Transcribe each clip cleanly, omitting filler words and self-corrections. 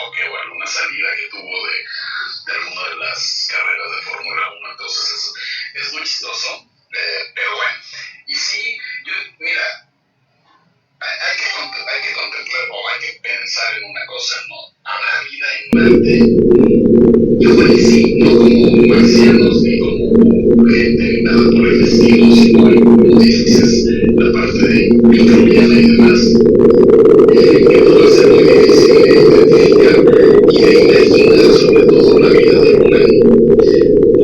choque o alguna salida que tuvo de alguna de las carreras de Fórmula 1. Entonces es muy chistoso, pero bueno. Y sí, mira, hay que contemplar o hay que pensar en una cosa, ¿no? ¿Habrá vida en Marte? Yo creo que sí, no como marcianos ni como gente ni nada por el estilo, sino como dices, la parte de microbiana y demás, que nos va a ser muy difícil de identificar y de imaginar, sobre todo la vida del humano,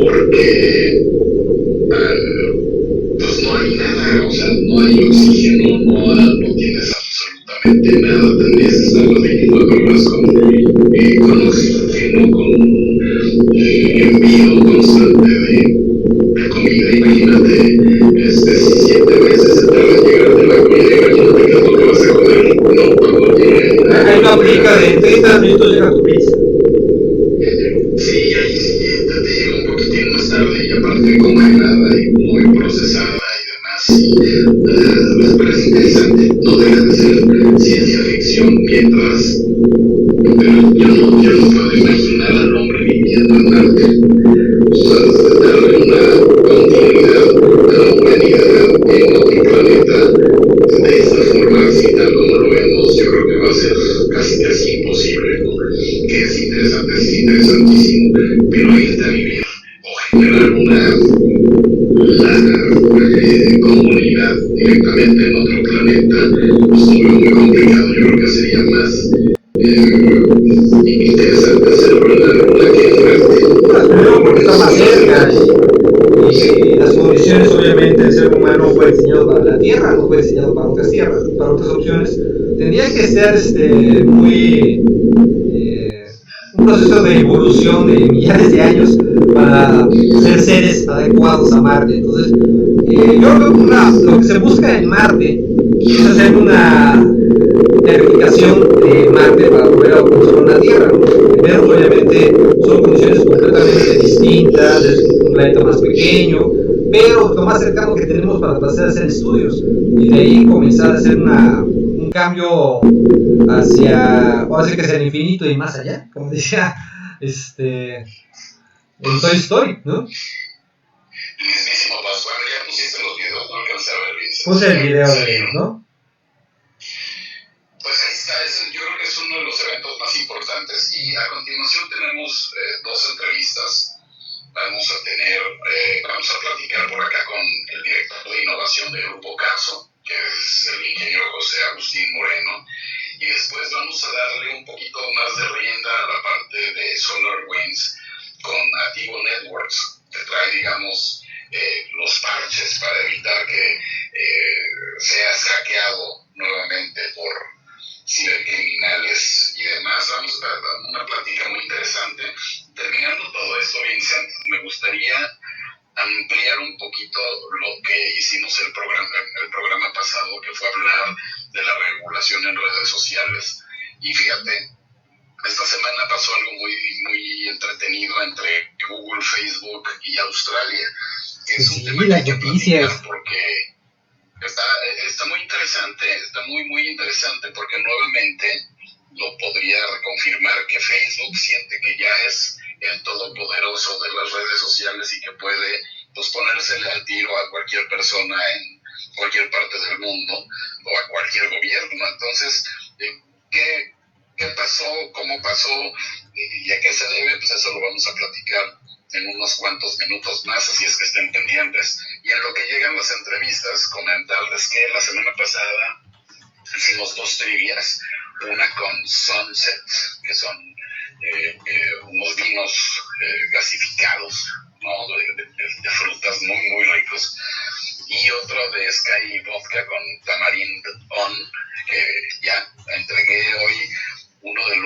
porque pues no hay nada, o sea, no hay oxígeno, no tienes absolutamente nada, tendrías que estar las 24 horas con oxígeno, con envío constante de comida. Imagínate, si 7 meses se tarda en llegar de la comida, imagínate qué es lo que vas a comer, no cuando llegue. Ahí lo aplica de 30 minutos llega tu pizza. Sí, ahí sí te llega un poquitín más tarde y aparte congelada y muy procesada y demás. Y me parece interesante. No deja de ser ciencia ficción mientras. Pero yo no puedo imaginar al hombre viviendo en Marte. O sea, darle una continuidad a la humanidad en otro planeta de esta forma, así tal como lo vemos, yo creo que va a ser casi imposible, ¿no? Que es interesantísimo, pero irte a vivir o generar una comunidad directamente en otro planeta, pues lo veo muy complicado. Yo creo que sería más interesante hacerlo en la Luna que en Marte. Primero porque está más cerca y las condiciones obviamente del ser humano no fue diseñado para la Tierra, no fue diseñado para otras tierras, para otras opciones. Tendría que ser muy un proceso de evolución de millares de años para ser seres adecuados a Marte. Entonces, yo creo que lo que se busca en Marte es hacer una terrificación de Marte para volver a funcionar la Tierra. Primero, obviamente, son condiciones completamente distintas, es un planeta más pequeño, pero lo más cercano que tenemos para pasar a hacer estudios y de ahí comenzar a hacer un cambio hacia el infinito y más allá, como decía en Toy Story, ¿no? Mismísimo paso. Bueno, ya pusiste los videos, no alcancé a ver bien. Puse el video de ellos, ¿no? Pues ahí está, yo creo que es uno de los eventos más importantes y a continuación tenemos 2 entrevistas. Vamos a platicar por acá con el director de innovación del Grupo Caso, que es el ingeniero José Agustín Moreno, y después vamos a darle un poquito más de rienda a la parte de SolarWinds con Ativo Networks, que trae, digamos, los parches para evitar que sea hackeado nuevamente por cibercriminales y demás. Vamos a dar una plática muy interesante. Terminando todo esto, Vincent, me gustaría ampliar un poquito lo que hicimos el programa pasado, que fue hablar de la regulación en redes sociales. Y fíjate, esta semana pasó algo muy entretenido entre Google, Facebook y Australia, que es un tema que hay que platicar porque está muy interesante, está muy interesante, porque nuevamente lo podría confirmar que Facebook siente que ya es el todopoderoso de las redes sociales y que puede pues ponérsele al tiro a cualquier persona en cualquier parte del mundo o a cualquier gobierno. Entonces, ¿qué pasó? ¿Cómo pasó? ¿Y a qué se debe? Pues eso lo vamos a platicar en unos cuantos minutos más, así es que estén pendientes. Y en lo que llegan las entrevistas, comentarles que la semana pasada hicimos 2 trivias, una con Sunset, que son unos vinos gasificados, ¿no? de frutas muy ricos, y otro de Sky Vodka con Tamarind On, que ya entregué hoy uno de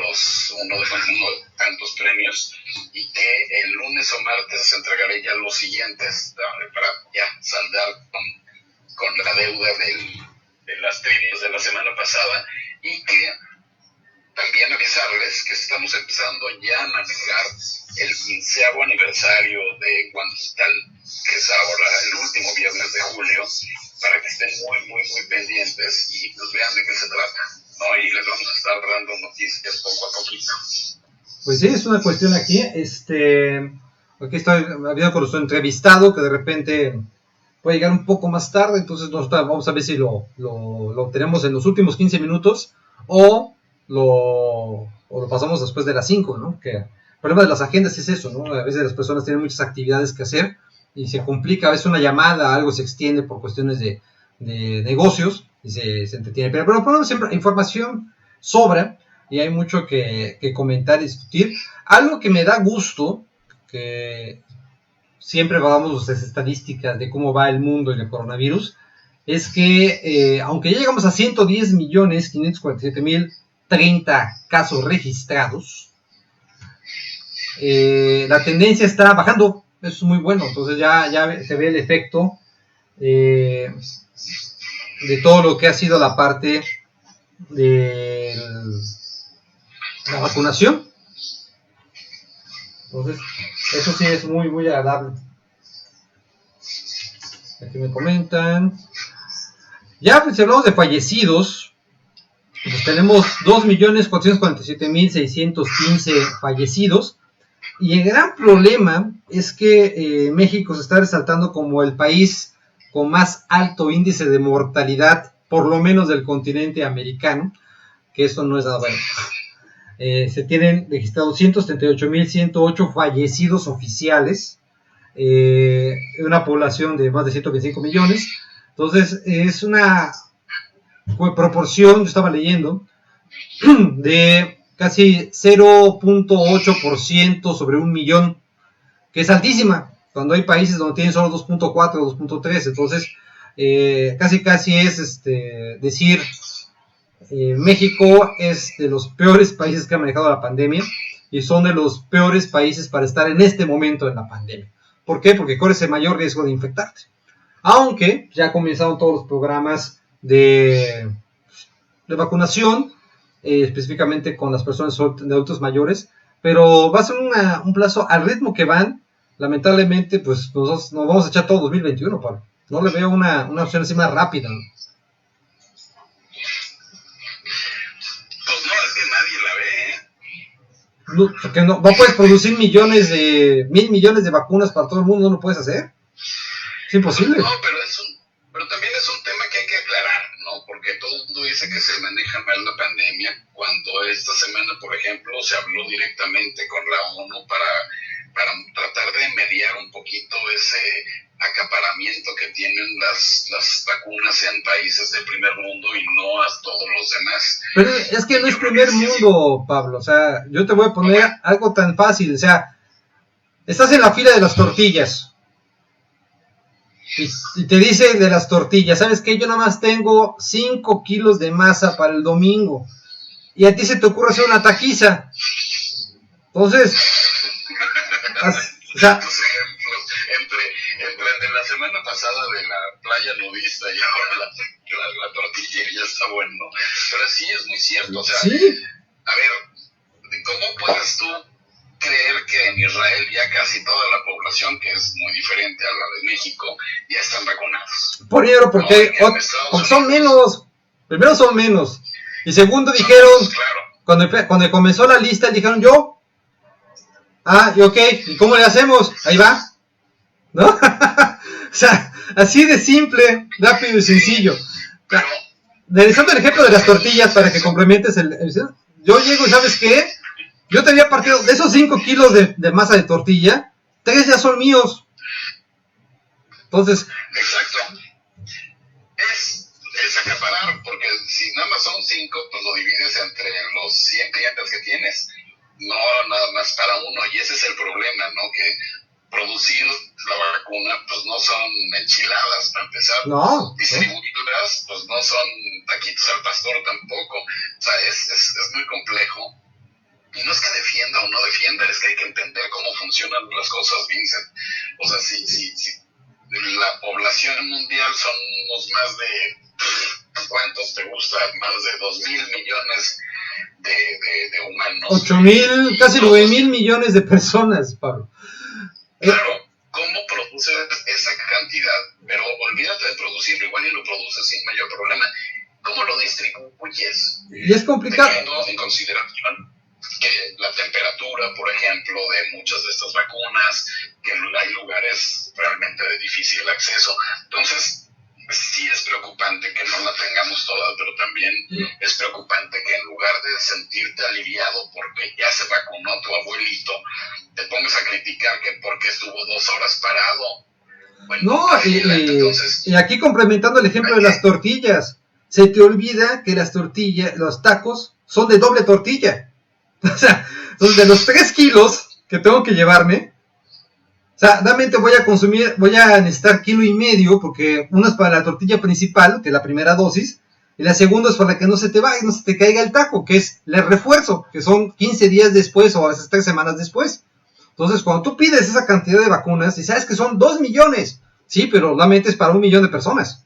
tantos premios, y que el lunes o martes entregaré ya los siguientes para ya saldar con la deuda de las trivias de la semana pasada, y que también avisarles que estamos empezando ya a manejar el 15º aniversario de Guandital, que es ahora el último viernes de julio, para que estén muy pendientes y pues vean de qué se trata, ¿no? Y les vamos a estar dando noticias poco a poquito. Pues sí, es una cuestión aquí. Aquí estoy viendo con nuestro entrevistado que de repente puede llegar un poco más tarde, entonces vamos a ver si lo tenemos en los últimos 15 minutos o lo pasamos después de las 5, ¿no? Que el problema de las agendas es eso, ¿no? A veces las personas tienen muchas actividades que hacer y se complica, a veces una llamada, algo se extiende por cuestiones de negocios y se entretiene. Pero por lo menos siempre información sobra y hay mucho que comentar y discutir. Algo que me da gusto, que siempre vamos las estadísticas de cómo va el mundo y el coronavirus, es que aunque ya llegamos a 110.547.030 casos registrados, la tendencia está bajando. Eso es muy bueno. Entonces ya se ve el efecto de todo lo que ha sido la parte de la vacunación. Entonces eso sí es muy muy agradable. Aquí me comentan. Ya pues, si hablamos de fallecidos, pues tenemos 2.447.615 fallecidos. Y el gran problema es que México se está resaltando como el país con más alto índice de mortalidad, por lo menos del continente americano, que eso no es nada bueno. Se tienen registrados 178.108 fallecidos oficiales, una población de más de 125 millones. Entonces es una proporción, yo estaba leyendo, de casi 0.8% sobre 1 millón, que es altísima, cuando hay países donde tienen solo 2.4 o 2.3. Entonces casi es decir, México es de los peores países que ha manejado la pandemia y son de los peores países para estar en este momento en la pandemia. ¿Por qué? Porque corres el mayor riesgo de infectarte. Aunque ya comenzaron todos los programas de vacunación, específicamente con las personas de adultos mayores, pero va a ser un plazo al ritmo que van. Lamentablemente, pues nos vamos a echar todo 2021, Pablo. No le veo una opción así más rápida, ¿no? Pues no, es que nadie la ve, ¿eh? No, porque no puedes producir mil millones de vacunas para todo el mundo, no lo puedes hacer. Es imposible. No, pero también es un tema que hay que aclarar, ¿no? Porque todo el mundo dice que se maneja mal la pandemia, cuando esta semana, por ejemplo, se habló directamente con la ONU para tratar de mediar un poquito ese acaparamiento que tienen las vacunas en países del primer mundo y no a todos los demás. Pero es que no es primer mundo, Pablo. O sea, yo te voy a poner algo tan fácil. O sea, estás en la fila de las tortillas y te dice de las tortillas, ¿sabes qué? Yo nada más tengo 5 kilos de masa para el domingo y a ti se te ocurre hacer una taquiza. Entonces, o sea, ejemplos entre de la semana pasada de la playa nudista y ahora la tortillería está bueno, pero sí es muy cierto. O sea, ¿sí? A ver, ¿cómo puedes tú creer que en Israel ya casi toda la población, que es muy diferente a la de México, ya están vacunados? Porque son menos. Primero son menos. Y segundo dijeron, claro. Cuando comenzó la lista, dijeron yo. Y ok, ¿y cómo le hacemos? Ahí va, ¿no? O sea, así de simple, rápido y sencillo. Realizando el ejemplo de las tortillas para que complementes yo llego y ¿sabes qué? Yo te había partido de esos 5 kilos de masa de tortilla, 3 ya son míos. Entonces... Exacto. Es acaparar, porque si nada más son 5, pues lo divides entre los 100 clientes que tienes. No nada más para uno, y ese es el problema, ¿no? Que producir la vacuna, pues no son enchiladas para empezar. No. Distribuirlas, pues no son taquitos al pastor tampoco. O sea, es muy complejo. Y no es que defienda o no defienda, es que hay que entender cómo funcionan las cosas, Vincent. O sea, si la población mundial somos más de, ¿cuántos te gusta? Más de 2.000 millones de humanos. 8.000, casi 9.000 millones de personas, Pablo. Claro, ¿cómo produces esa cantidad? Pero olvídate de producirlo, igual y lo produces sin mayor problema. ¿Cómo lo distribuyes? Y es complicado. Teniendo en consideración que la temperatura, por ejemplo, de muchas de estas vacunas, que hay lugares realmente de difícil acceso. Entonces, sí es preocupante que no la tengamos toda, pero también es preocupante que en lugar de sentirte aliviado porque ya se vacunó tu abuelito, te pongas a criticar que porque estuvo 2 horas parado. Bueno, no, entonces, y aquí complementando el ejemplo de las tortillas, se te olvida que las tortillas, los tacos, son de doble tortilla. O sea, de los 3 kilos que tengo que llevarme, o sea, realmente voy a necesitar 1,5 kilos, porque una es para la tortilla principal, que es la primera dosis, y la segunda es para que no se te caiga el taco, que es el refuerzo, que son 15 días después o a veces 3 semanas después. Entonces, cuando tú pides esa cantidad de vacunas, y sabes que son 2 millones, sí, pero realmente es para 1 millón de personas.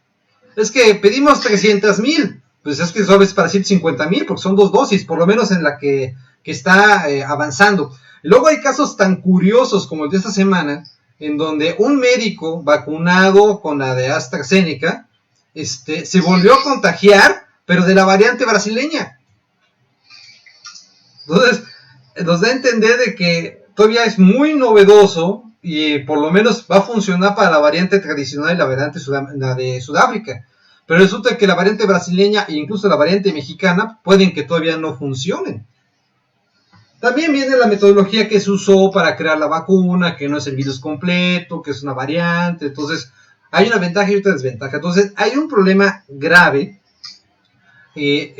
Es que pedimos 300,000, pues es que solo es para 150,000, porque son 2 dosis, por lo menos en la que está avanzando. Y luego hay casos tan curiosos como el de esta semana, en donde un médico vacunado con la de AstraZeneca se volvió a contagiar, pero de la variante brasileña. Entonces, nos da a entender de que todavía es muy novedoso y por lo menos va a funcionar para la variante tradicional y la de Sudáfrica. Pero resulta que la variante brasileña e incluso la variante mexicana pueden que todavía no funcionen. También viene la metodología que se usó para crear la vacuna, que no es el virus completo, que es una variante. Entonces, hay una ventaja y otra desventaja. Entonces, hay un problema grave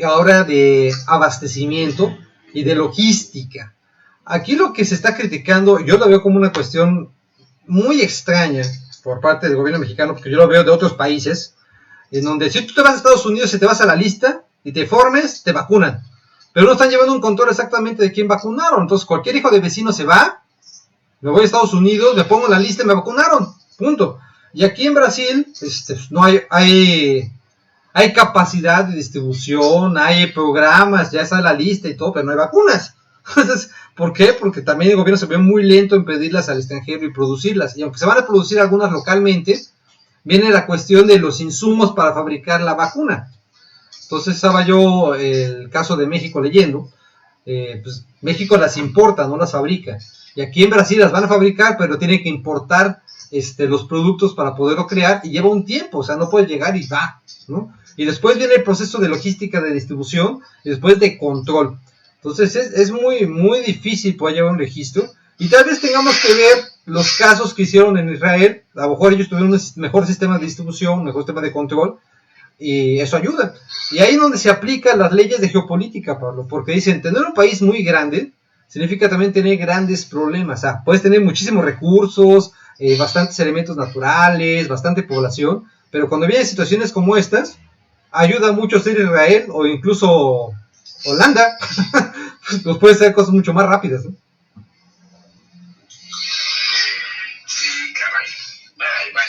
ahora de abastecimiento y de logística. Aquí lo que se está criticando, yo lo veo como una cuestión muy extraña por parte del gobierno mexicano, porque yo lo veo de otros países, en donde si tú te vas a Estados Unidos y te vas a la lista y te formes, te vacunan. Pero no están llevando un control exactamente de quién vacunaron. Entonces cualquier hijo de vecino se va, me voy a Estados Unidos, me pongo en la lista y me vacunaron. Punto. Y aquí en Brasil no hay capacidad de distribución, hay programas, ya está la lista y todo, pero no hay vacunas. Entonces, ¿por qué? Porque también el gobierno se ve muy lento en pedirlas al extranjero y producirlas. Y aunque se van a producir algunas localmente, viene la cuestión de los insumos para fabricar la vacuna. Entonces estaba yo el caso de México leyendo, pues México las importa, no las fabrica. Y aquí en Brasil las van a fabricar, pero tienen que importar los productos para poderlo crear y lleva un tiempo, o sea, no puede llegar y va, ¿no? Y después viene el proceso de logística de distribución y después de control. Entonces es muy, muy difícil poder llevar un registro y tal vez tengamos que ver los casos que hicieron en Israel. A lo mejor ellos tuvieron un mejor sistema de distribución, un mejor sistema de control, y eso ayuda. Y ahí es donde se aplican las leyes de geopolítica, Pablo, porque dicen, tener un país muy grande significa también tener grandes problemas. O sea, puedes tener muchísimos recursos, bastantes elementos naturales, bastante población, pero cuando vienen situaciones como estas, ayuda mucho ser Israel o incluso Holanda, pues puede ser cosas mucho más rápidas, ¿no? Sí, caray. Ay, bueno,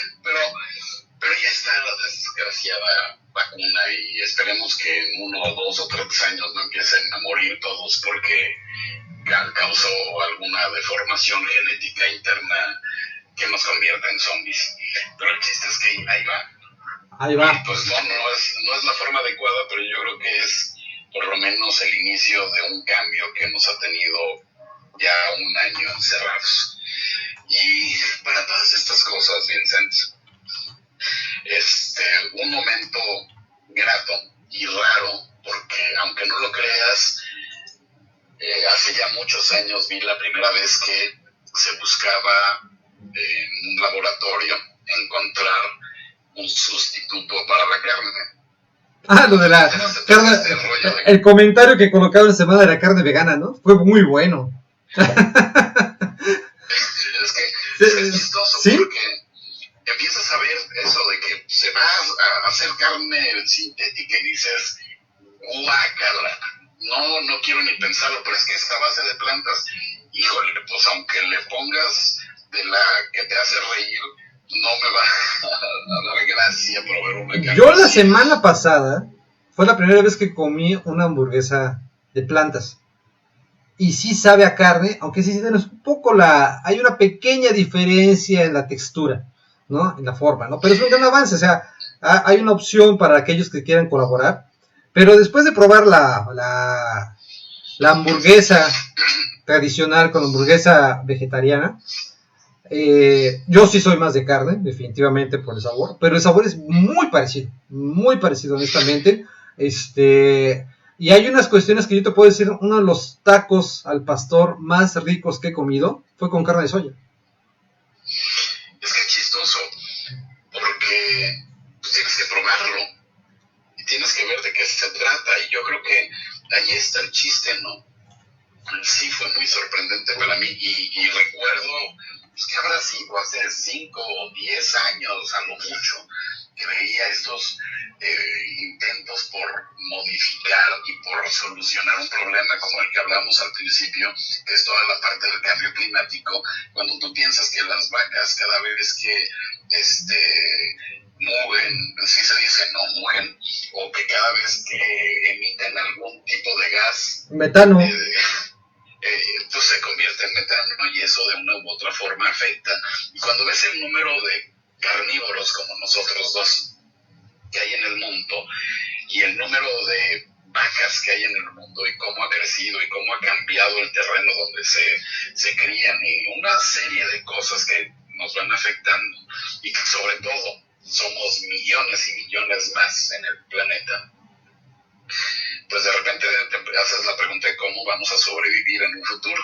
pero ya está la desgraciada vacuna y esperemos que en 1 o 2 o 3 años no empiecen a morir todos porque causó alguna deformación genética interna que nos convierta en zombies. Pero el chiste es que ahí va. Ahí va. Y pues no es la forma adecuada, pero yo creo que es por lo menos el inicio de un cambio que nos ha tenido ya 1 año encerrados. Y para todas estas cosas, Vincent, un momento grato y raro, porque aunque no lo creas, hace ya muchos años vi la primera vez que se buscaba en un laboratorio encontrar un sustituto para la carne. Ah, lo de la carne, el comentario que colocaron en semana de la carne vegana, ¿no? Fue muy bueno. Es que es chistoso, ¿sí? Porque empiezas a ver eso de que se va a hacer carne sintética y dices, guácala, no quiero ni pensarlo, pero es que esta base de plantas, híjole, pues aunque le pongas de la que te hace reír, no me va a dar gracia probar una carne. Yo la semana pasada fue la primera vez que comí una hamburguesa de plantas. Y sí sabe a carne, aunque sí tiene un poco hay una pequeña diferencia en la textura, ¿no? En la forma, ¿no? Pero es un gran avance, o sea, hay una opción para aquellos que quieran colaborar. Pero después de probar la la hamburguesa tradicional con hamburguesa vegetariana. Yo sí soy más de carne, definitivamente por el sabor, pero el sabor es muy parecido honestamente. Y hay unas cuestiones que yo te puedo decir, uno de los tacos al pastor más ricos que he comido fue con carne de soya. Es que es chistoso, porque pues, tienes que probarlo y tienes que ver de qué se trata, y yo creo que ahí está el chiste, ¿no? Sí fue muy sorprendente para mí, y recuerdo pues, que habrá sido hace 5 o 10 años a lo mucho que veía estos intentos por modificar y por solucionar un problema como el que hablamos al principio, que es toda la parte del cambio climático. Cuando tú piensas que las vacas cada vez que mugen, sí se dice, no mugen, o que cada vez que emiten algún tipo de gas, metano, pues se convierte en metano, y eso de una u otra forma afecta. Y cuando ves el número de carnívoros como nosotros dos que hay en el mundo, y el número de vacas que hay en el mundo, y cómo ha crecido y cómo ha cambiado el terreno donde se crían, y una serie de cosas que nos van afectando, y que sobre todo somos millones y millones más en el planeta, pues de repente te haces la pregunta de cómo vamos a sobrevivir en un futuro.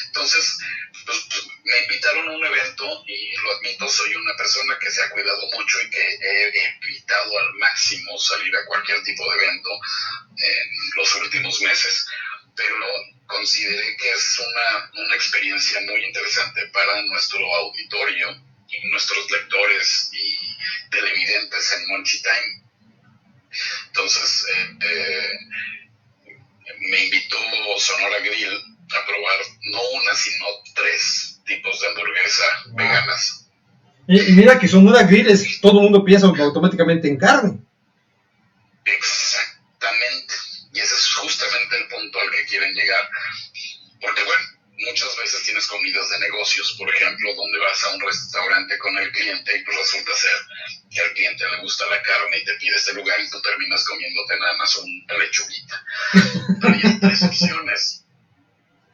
Entonces, pues, me invitaron a un evento, y lo admito, soy una persona que se ha cuidado mucho y que he evitado al máximo salir a cualquier tipo de evento en los últimos meses, pero consideré que es una experiencia muy interesante para nuestro auditorio y nuestros lectores y televidentes en Monchi Time. Entonces, me invitó Sonora Grill a probar no una, sino 3 tipos de hamburguesa veganas. Y mira que Sonora Grill todo el mundo piensa automáticamente en carne. Exactamente, y ese es justamente el punto al que quieren llegar, porque bueno, muchas veces tienes comidas de negocios, por ejemplo, donde vas a un restaurante con el cliente y pues resulta ser que al cliente le gusta la carne y te pide este lugar, y tú terminas comiéndote nada más una lechuguita. Pero hay 3 opciones.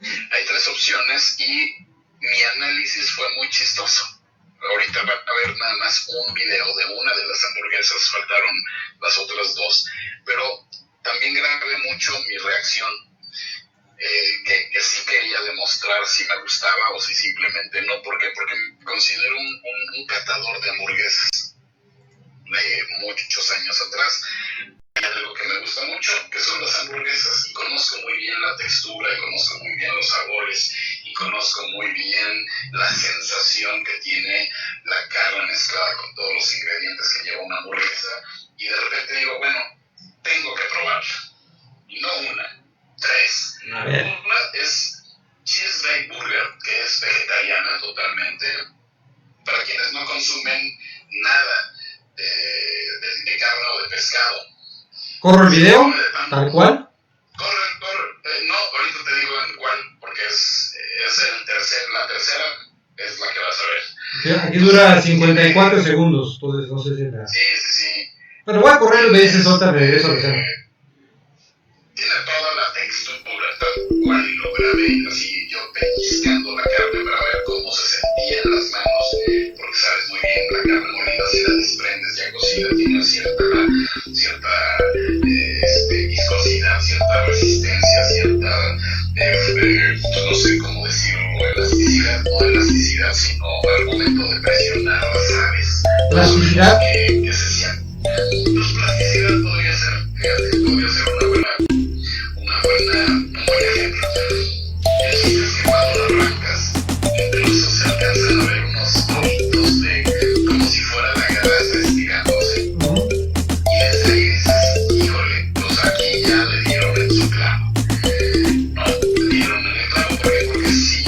Hay 3 opciones, y mi análisis fue muy chistoso. Ahorita van a ver nada más un video de una de las hamburguesas, faltaron las otras 2, pero también grabé mucho mi reacción, que sí quería demostrar si me gustaba o si simplemente no. ¿Por qué? Porque me considero un catador de hamburguesas de muchos años atrás. Hay algo que me gusta mucho, que son las hamburguesas, y conozco muy bien la textura, y conozco muy bien los sabores, y conozco muy bien la sensación que tiene la carne mezclada con todos los ingredientes que lleva una hamburguesa, y de repente digo, bueno, tengo que probarla, y no una, 3. Una es Cheese Bake Burger, que es vegetariana totalmente, para quienes no consumen nada de carne o de pescado. ¿Corro el video? ¿Tal cual? Corre. No, ahorita te digo en cuál, porque es la tercera es la que vas a ver. Sí, aquí dura 54 segundos, entonces no sé si la... Sí. Pero voy a correr veces, otra regreso a la Tiene toda la textura, tal cual, y lo grabé así, yo pellizcando la carne para ver cómo se sentía en las manos, porque sabes muy bien, la carne molida, si la desprendes ya cocida, tiene cierta viscosidad, cierta resistencia, cierta, no sé cómo decirlo, elasticidad, sino al momento de presionar, ¿sabes? ¿Plasticidad? Que se siente. Pues plasticidad podría ser un buen ejemplo. El chiste es que cuando lo arrancas, incluso se alcanzan a ver unos ojitos como si fuera la grasa estirándose. Y desde ahí dices, híjole, pues aquí ya le dieron en su clavo. No, le dieron en el clavo, porque sí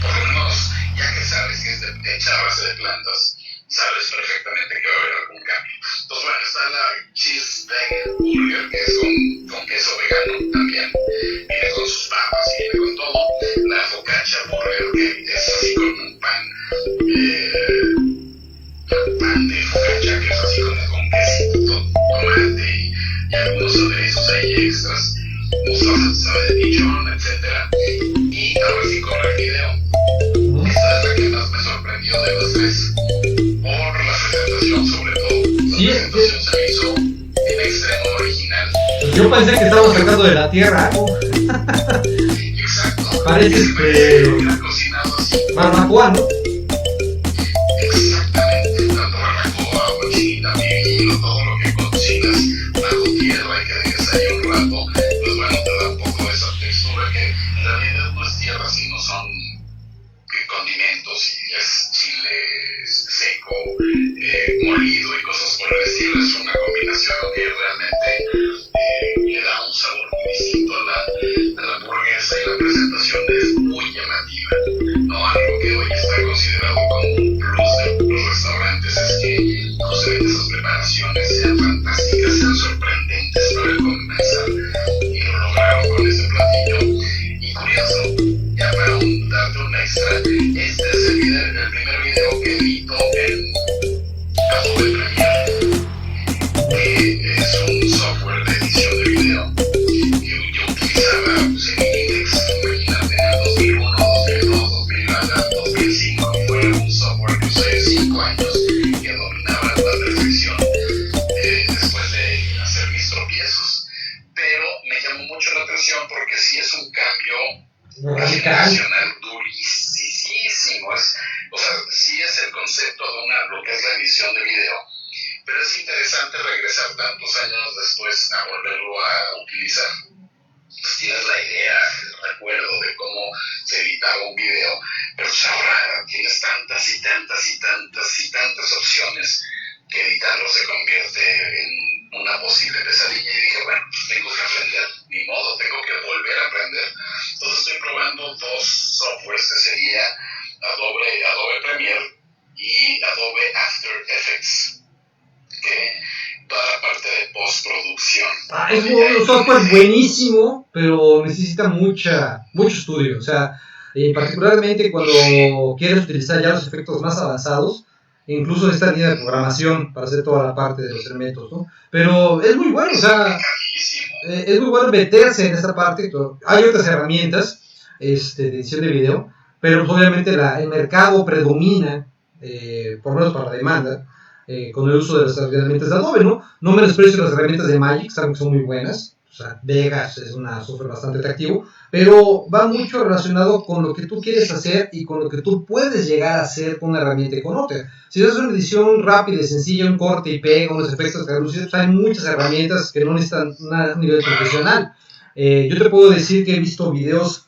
por lo menos, ya que sabes que es hecha a base de plantas, Yo pensé que estábamos sacando de la tierra algo. Exacto. Parece barbacoa, ¿no? Exactamente, tanto barbacoa, cochinita, pibil, todo lo que cocinas bajo tierra y que dejes ahí un rato, pues bueno, te da un poco de esa textura que en realidad no es tierra, sino son condimentos y es chile seco, molido y cosas por el estilo. Es una combinación que realmente le da un sabor muy distinto a la hamburguesa, y la presentación es muy llamativa, ¿no? Algo que hoy está considerado como un plus de los restaurantes es que justamente esas preparaciones sean fantásticas, sean sorprendentes para el comensal, y lo lograron con este platillo. Y curioso, ya para darte un extra, este es el primer video que edito en Adobe Premiere, que es un software de edición de video que yo utilizaba pues, en Inditex. Imagínate, en el 2001, 2002, 2005 fue un software que usé 5 años y que dominaba a la perfección después de hacer mis tropiezos. Pero me llamó mucho la atención porque sí es un cambio generacional durísimo. O sea, sí es el concepto de lo que es la edición de video, pero es interesante regresar tantos años después a volverlo a utilizar. Pues tienes la idea, el recuerdo de cómo se editaba un video, pero pues ahora tienes tantas y tantas y tantas y tantas opciones que editarlo se convierte en una posible pesadilla. Y dije, bueno, pues tengo que aprender, ni modo, tengo que volver a aprender. Entonces estoy probando 2 softwares que sería Adobe Premiere y Adobe After Effects, que toda la parte de postproducción. Es un software buenísimo, pero necesita mucho estudio. O sea, particularmente cuando quieres utilizar ya los efectos más avanzados, incluso esta línea de programación para hacer toda la parte de los elementos, ¿no? Pero es muy bueno, o sea, es muy bueno meterse en esta parte. Hay otras herramientas de edición de video, pero pues, obviamente el mercado predomina, por lo menos para la demanda, con el uso de las herramientas de Adobe, ¿no? No menosprecio las herramientas de Magic, saben que son muy buenas. O sea, Vegas es un software bastante atractivo, pero va mucho relacionado con lo que tú quieres hacer y con lo que tú puedes llegar a hacer con una herramienta y con otra. Si haces una edición rápida y sencilla, un corte y pega, unos efectos traducidos, hay muchas herramientas que no necesitan un nivel profesional. Yo te puedo decir que he visto videos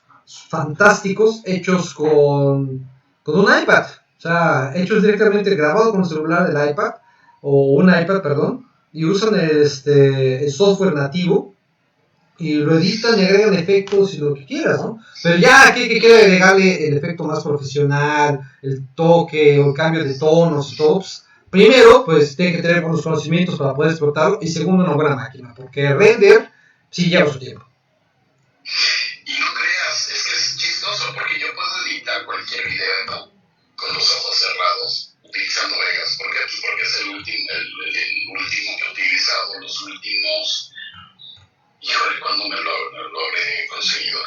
fantásticos hechos con un iPad. O sea, hechos directamente grabados con el celular del iPad, o un iPad, perdón, y usan el software nativo y lo editan y agregan efectos y lo que quieras, ¿no? Pero ya que quiere agregarle el efecto más profesional, el toque o el cambio de tonos y tops, primero, pues tiene que tener buenos conocimientos para poder explotarlo, y segundo, una buena máquina, porque render sí lleva su tiempo. Y no creas, es que es chistoso porque yo puedo editar cualquier video con los ojos cerrados utilizando Vegas. ¿Por qué? Pues porque es el último que he utilizado, los últimos. Híjole, ¿cuándo me lo habré conseguido?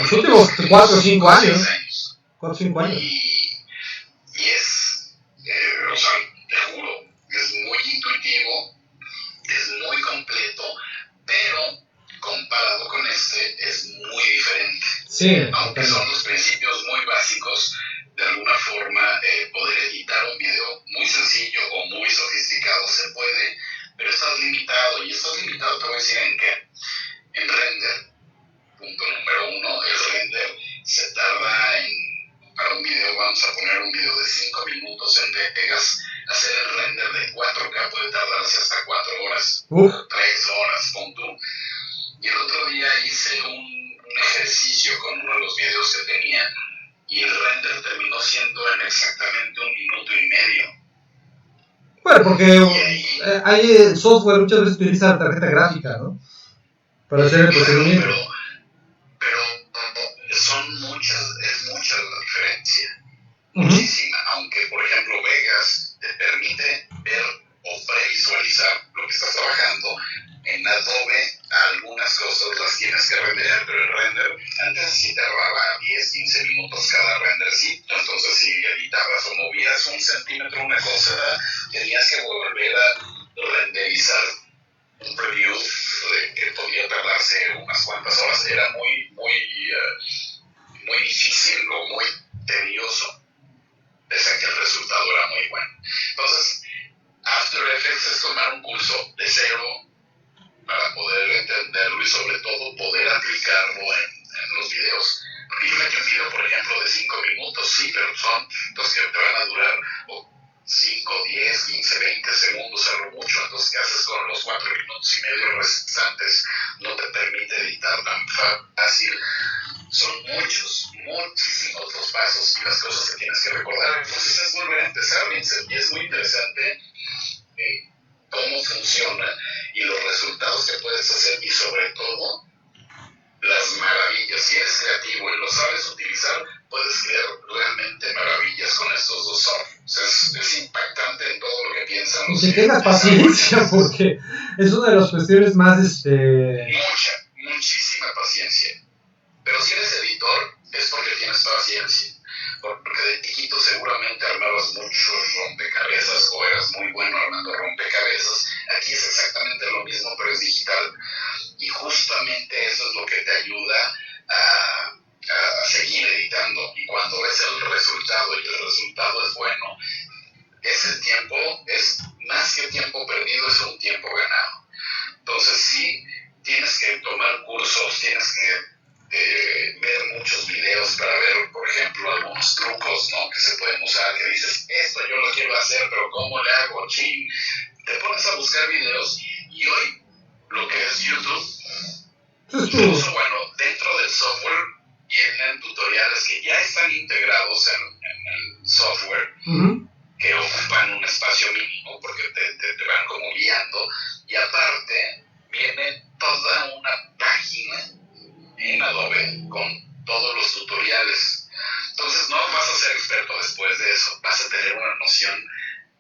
Los últimos 4 o 5 años. 4 o 5 años. Y es, o sea, te juro, es muy intuitivo, es muy completo, pero comparado con es muy diferente. Sí, aunque son los principios muy básicos, de alguna forma poder editar un video muy sencillo o muy sofisticado se puede, pero estás limitado, y estás limitado, te voy a decir en qué. En render, punto número 1, el render se tarda para un video, vamos a poner un video de 5 minutos en Vegas, hacer el render de 4K puede tardarse hasta 4 horas, 3 horas, pon tú. Y el otro día hice un ejercicio con uno de los videos que tenía, y el render terminó siendo en exactamente 1 minuto y medio. Bueno, porque hay el software muchas veces utiliza la tarjeta gráfica, ¿no? Para hacer el procedimiento. Pero es mucha la diferencia. Muchísima. Aunque, por ejemplo, Vegas te permite ver o previsualizar lo que estás trabajando. En Adobe algunas cosas las tienes que renderar, pero el render antes sí tardaba 10-15 minutos cada rendercito. Entonces si editabas o movías 1 centímetro una cosa, tenías que volver a renderizar un preview que podía tardarse unas cuantas horas. Era muy difícil o muy tedioso, pese a que el resultado era muy bueno. Entonces, After Effects es tomar un curso de cero para poder entenderlo y sobre todo poder aplicarlo en los videos. Porque yo me he hecho un video, por ejemplo, de 5 minutos, sí, pero son los que te van a durar 5, 10, 15, 20 segundos a lo mucho. Entonces, ¿qué haces con los 4 minutos y medio restantes? No te permite editar tan fácil. Son muchísimos los pasos y las cosas que tienes que recordar. Entonces es volver a empezar, Vincent, y es muy interesante cómo funciona y los resultados que puedes hacer y sobre todo las maravillas. Si eres creativo y lo sabes utilizar, puedes crear realmente maravillas con estos dos softwares. O sea, es impactante en todo lo que piensan los que tengas paciencia, porque es una de las cuestiones más muchísima paciencia. Pero si eres editor, es porque tienes paciencia. Porque de chiquito seguramente armabas muchos rompecabezas o eras muy bueno armando rompecabezas. Aquí es exactamente lo mismo, pero es digital. Y justamente eso es lo que te ayuda a seguir editando. Y cuando ves el resultado y el resultado es bueno, ese tiempo es más que tiempo perdido, es un tiempo ganado. Entonces sí, tienes que tomar cursos, tienes que ver muchos videos para ver, por ejemplo, algunos trucos, ¿no?, que se pueden usar, que dices, esto yo lo quiero hacer, pero ¿cómo le hago? Chin. Te pones a buscar videos y hoy lo que es YouTube, incluso, bueno, dentro del software vienen tutoriales que ya están integrados en el software, que ocupan un espacio mínimo porque te van como guiando, y aparte viene toda una página en Adobe con todos los tutoriales. Entonces no vas a ser experto después de eso, vas a tener una noción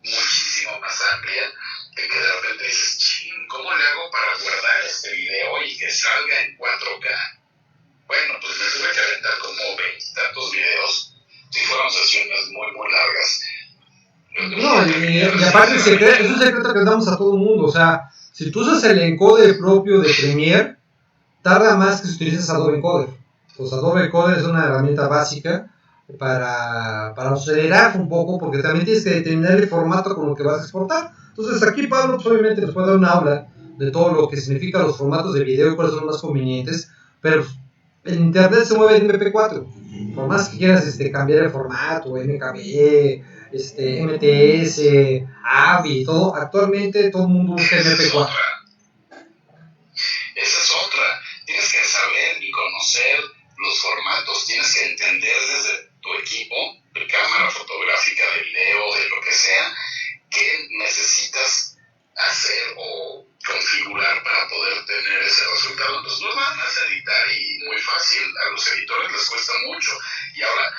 muchísimo más amplia de que de repente dices, ¿cómo le hago para guardar este video y que salga en 4K? Bueno, pues me tuve que aventar como 20 tantos videos, si fueron sesiones muy largas. No, y aparte es un secreto que damos a todo el mundo. O sea, si tú usas el encoder propio de Premiere, tarda más que si utilizas Adobe Encoder. Pues Adobe Encoder es una herramienta básica para acelerar un poco, porque también tienes que determinar el formato con el que vas a exportar. Entonces aquí Pablo pues, obviamente nos puede dar una habla de todo lo que significa los formatos de video y cuáles son los más convenientes, pero en internet se mueve en MP4. Por más que quieras cambiar el formato, MKB, MTS, AVI, todo, actualmente todo el mundo usa MP4. Esa es otra. Tienes que saber y conocer los formatos, tienes que entender desde tu equipo de cámara fotográfica, de video, de lo que sea, qué necesitas hacer o configurar para poder tener ese resultado. Entonces no van a editar y muy fácil, a los editores les cuesta mucho. Y ahora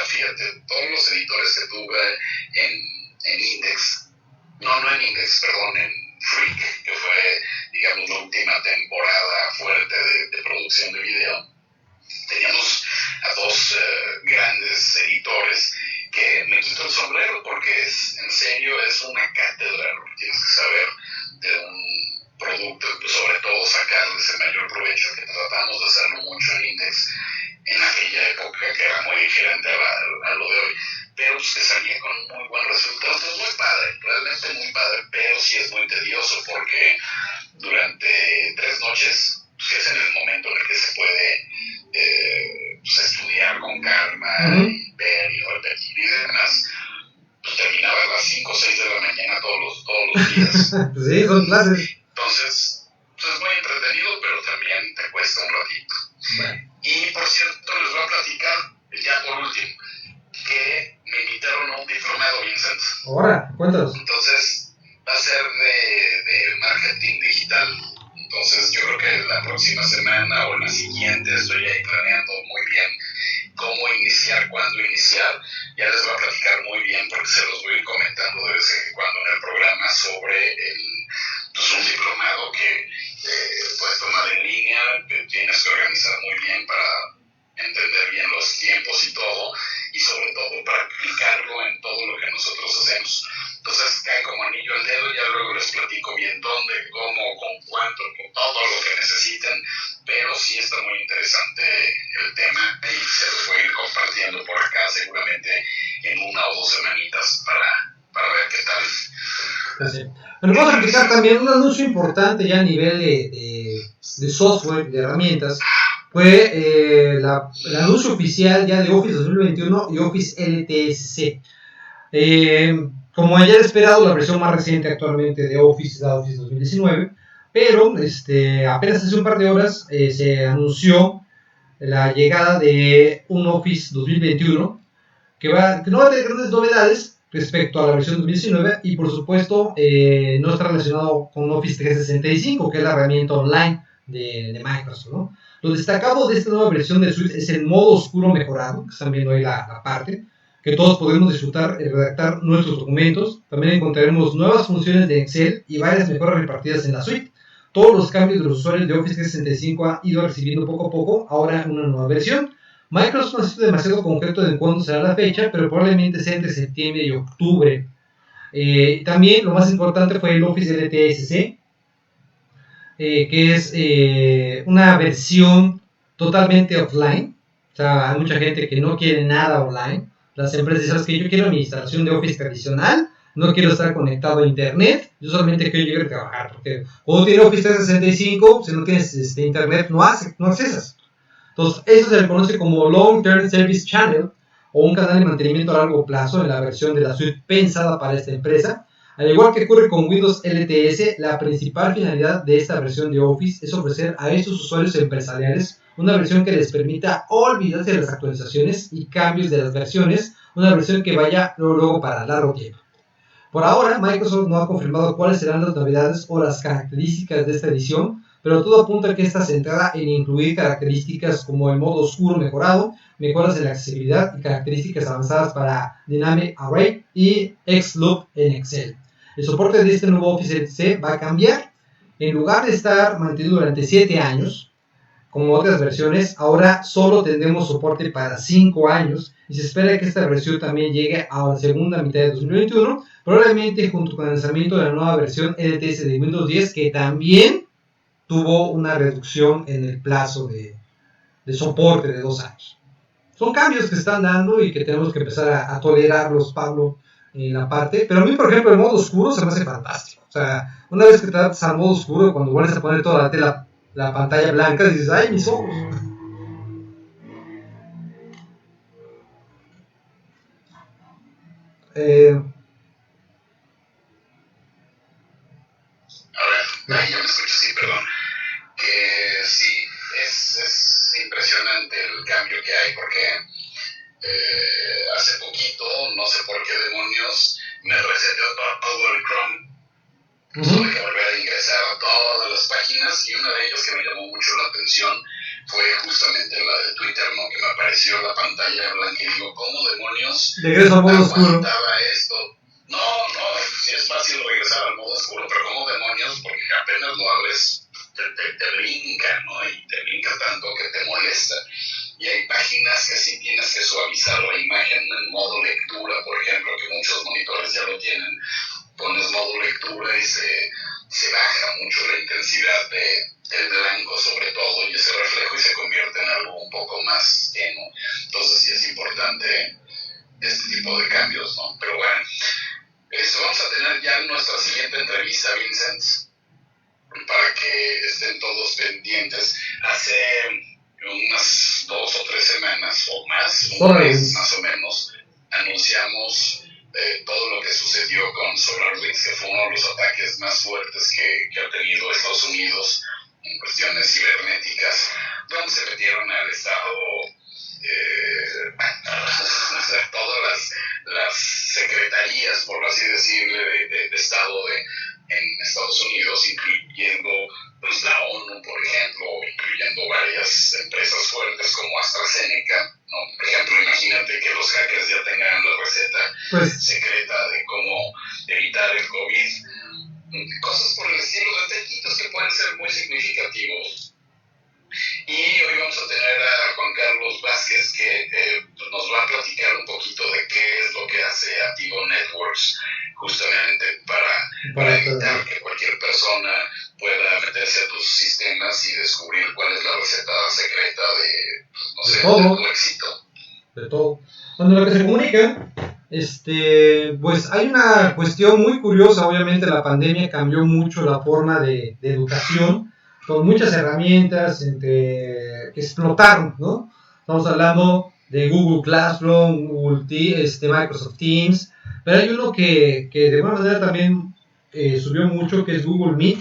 fíjate, todos los editores que tuve en Index, en Freak, que fue, digamos, la última temporada fuerte de producción de video, teníamos a dos grandes editores que me quito el sombrero porque en serio es una cátedra lo que tienes que saber de un producto, pues sobre todo sacarles el mayor provecho, que tratamos de hacerlo mucho en Index en aquella época, que era muy diferente a lo de hoy, pero pues que salía con muy buen resultado. Entonces muy padre, realmente muy padre, pero sí es muy tedioso porque durante 3 noches, pues es en el momento en el que se puede pues estudiar con calma, y ver y repetir y demás. Pues terminaba a las 5 o 6 de la mañana todos los días. Sí, son clases. Entonces, pues es muy entretenido, pero también te cuesta un ratito. Bueno. Y por cierto, les voy a platicar, ya por último, que me invitaron a un diplomado, Vincent. Ahora, cuéntanos. Entonces, va a ser de marketing digital. Entonces, yo creo que la próxima semana o la siguiente estoy ahí planeando muy bien cómo iniciar, cuándo iniciar. Ya les voy a platicar muy bien porque se los voy a ir comentando de vez en cuando en el programa sobre un diplomado que puedes tomar en línea, que tienes que organizar muy bien para entender bien los tiempos y todo, y sobre todo para aplicarlo en todo lo que nosotros hacemos. Entonces cae como anillo al dedo, ya luego les platico bien dónde, cómo, con cuánto, con todo lo que necesiten, pero sí está muy interesante el tema y se los voy a ir compartiendo por acá seguramente en 1 o 2 semanitas para ver qué tal. Así. Pero vamos a aplicar también un anuncio importante ya a nivel de software, de herramientas. Fue el anuncio oficial ya de Office 2021 y Office LTSC. Como ya era esperado, la versión más reciente actualmente de Office es la Office 2019, pero apenas hace un par de horas se anunció la llegada de un Office 2021 que no va a tener grandes novedades respecto a la versión 2019 y por supuesto no está relacionado con Office 365, que es la herramienta online de Microsoft, ¿no? Lo destacado de esta nueva versión de Suite es el modo oscuro mejorado, que están viendo ahí la parte, que todos podemos disfrutar y redactar nuestros documentos. También encontraremos nuevas funciones de Excel y varias mejoras repartidas en la suite. Todos los cambios de los usuarios de Office 365 han ido recibiendo poco a poco, ahora en una nueva versión. Microsoft no ha sido demasiado concreto de cuándo será la fecha, pero probablemente sea entre septiembre y octubre. También lo más importante fue el Office LTSC, que es una versión totalmente offline. O sea, hay mucha gente que no quiere nada online. Las empresas dicen que yo quiero mi instalación de Office tradicional, no quiero estar conectado a internet, yo solamente quiero llegar a trabajar, porque cuando tienes Office 365, si no tienes internet, no accesas. Entonces, eso se le conoce como Long Term Service Channel o un canal de mantenimiento a largo plazo en la versión de la suite pensada para esta empresa. Al igual que ocurre con Windows LTS, la principal finalidad de esta versión de Office es ofrecer a estos usuarios empresariales una versión que les permita olvidarse de las actualizaciones y cambios de las versiones, una versión que vaya luego para largo tiempo. Por ahora, Microsoft no ha confirmado cuáles serán las novedades o las características de esta edición, pero todo apunta a que está centrada en incluir características como el modo oscuro mejorado, mejoras en la accesibilidad y características avanzadas para Dynamic Array y Xloop en Excel. El soporte de este nuevo Office LTC va a cambiar. En lugar de estar mantenido durante 7 años, como otras versiones, ahora solo tendremos soporte para 5 años y se espera que esta versión también llegue a la segunda mitad de 2021, probablemente junto con el lanzamiento de la nueva versión LTS de Windows 10, que también tuvo una reducción en el plazo de soporte de 2 años. Son cambios que están dando y que tenemos que empezar a tolerarlos, Pablo, en la parte. Pero a mí, por ejemplo, el modo oscuro se me hace fantástico. O sea, una vez que te adaptas al modo oscuro, cuando vuelves a poner toda la pantalla blanca, dices, ¡ay, mis ojos! A ver, ahí ya me escucho, sí, perdón. Que sí, es impresionante el cambio que hay porque hace poquito, no sé por qué demonios, me reseteó todo el Chrome. Tuve que volver a ingresar a todas las páginas y una de ellas que me llamó mucho la atención fue justamente la de Twitter, ¿no? Que me apareció la pantalla blanca y digo, ¿cómo demonios aguantaba esto? No, sí es fácil regresar al modo oscuro, pero ¿cómo demonios? Porque apenas lo abres, te brinca, ¿no? Y te brinca tanto que te molesta. Y hay páginas que sí tienes que suavizar la imagen en modo lectura, por ejemplo, que muchos monitores ya lo tienen. Pones modo lectura y se baja mucho la intensidad del blanco sobre todo y ese reflejo y se convierte en algo un poco más tenue. Entonces sí es importante este tipo de cambios, ¿no? Pero bueno, vamos a tener ya nuestra siguiente entrevista, Vincent, para que estén todos pendientes. Hace unas 2 o 3 semanas o más, un mes más o menos, anunciamos todo lo que sucedió con SolarWinds, que fue uno de los ataques más fuertes que ha tenido Estados Unidos en cuestiones cibernéticas, donde se metieron al Estado todas las secretarías, por así decirlo, de Estado en Estados Unidos, incluyendo pues, la ONU, por ejemplo, incluyendo varias empresas fuertes como AstraZeneca, ¿no? Por ejemplo, imagínate que los hackers ya tengan la receta secreta de cómo evitar el COVID, cosas por el estilo, detallitos que pueden ser muy significativos. Y hoy vamos a tener a Juan Carlos Vázquez que nos va a platicar un poquito de qué es lo que hace Activo Networks justamente sea, todo, de tu éxito. de todo. Cuando lo que se comunica, pues hay una cuestión muy curiosa. Obviamente la pandemia cambió mucho la forma de educación, con muchas herramientas que explotaron, ¿no? Estamos hablando de Google Classroom, Microsoft Teams, pero hay uno que de alguna manera también subió mucho, que es Google Meet.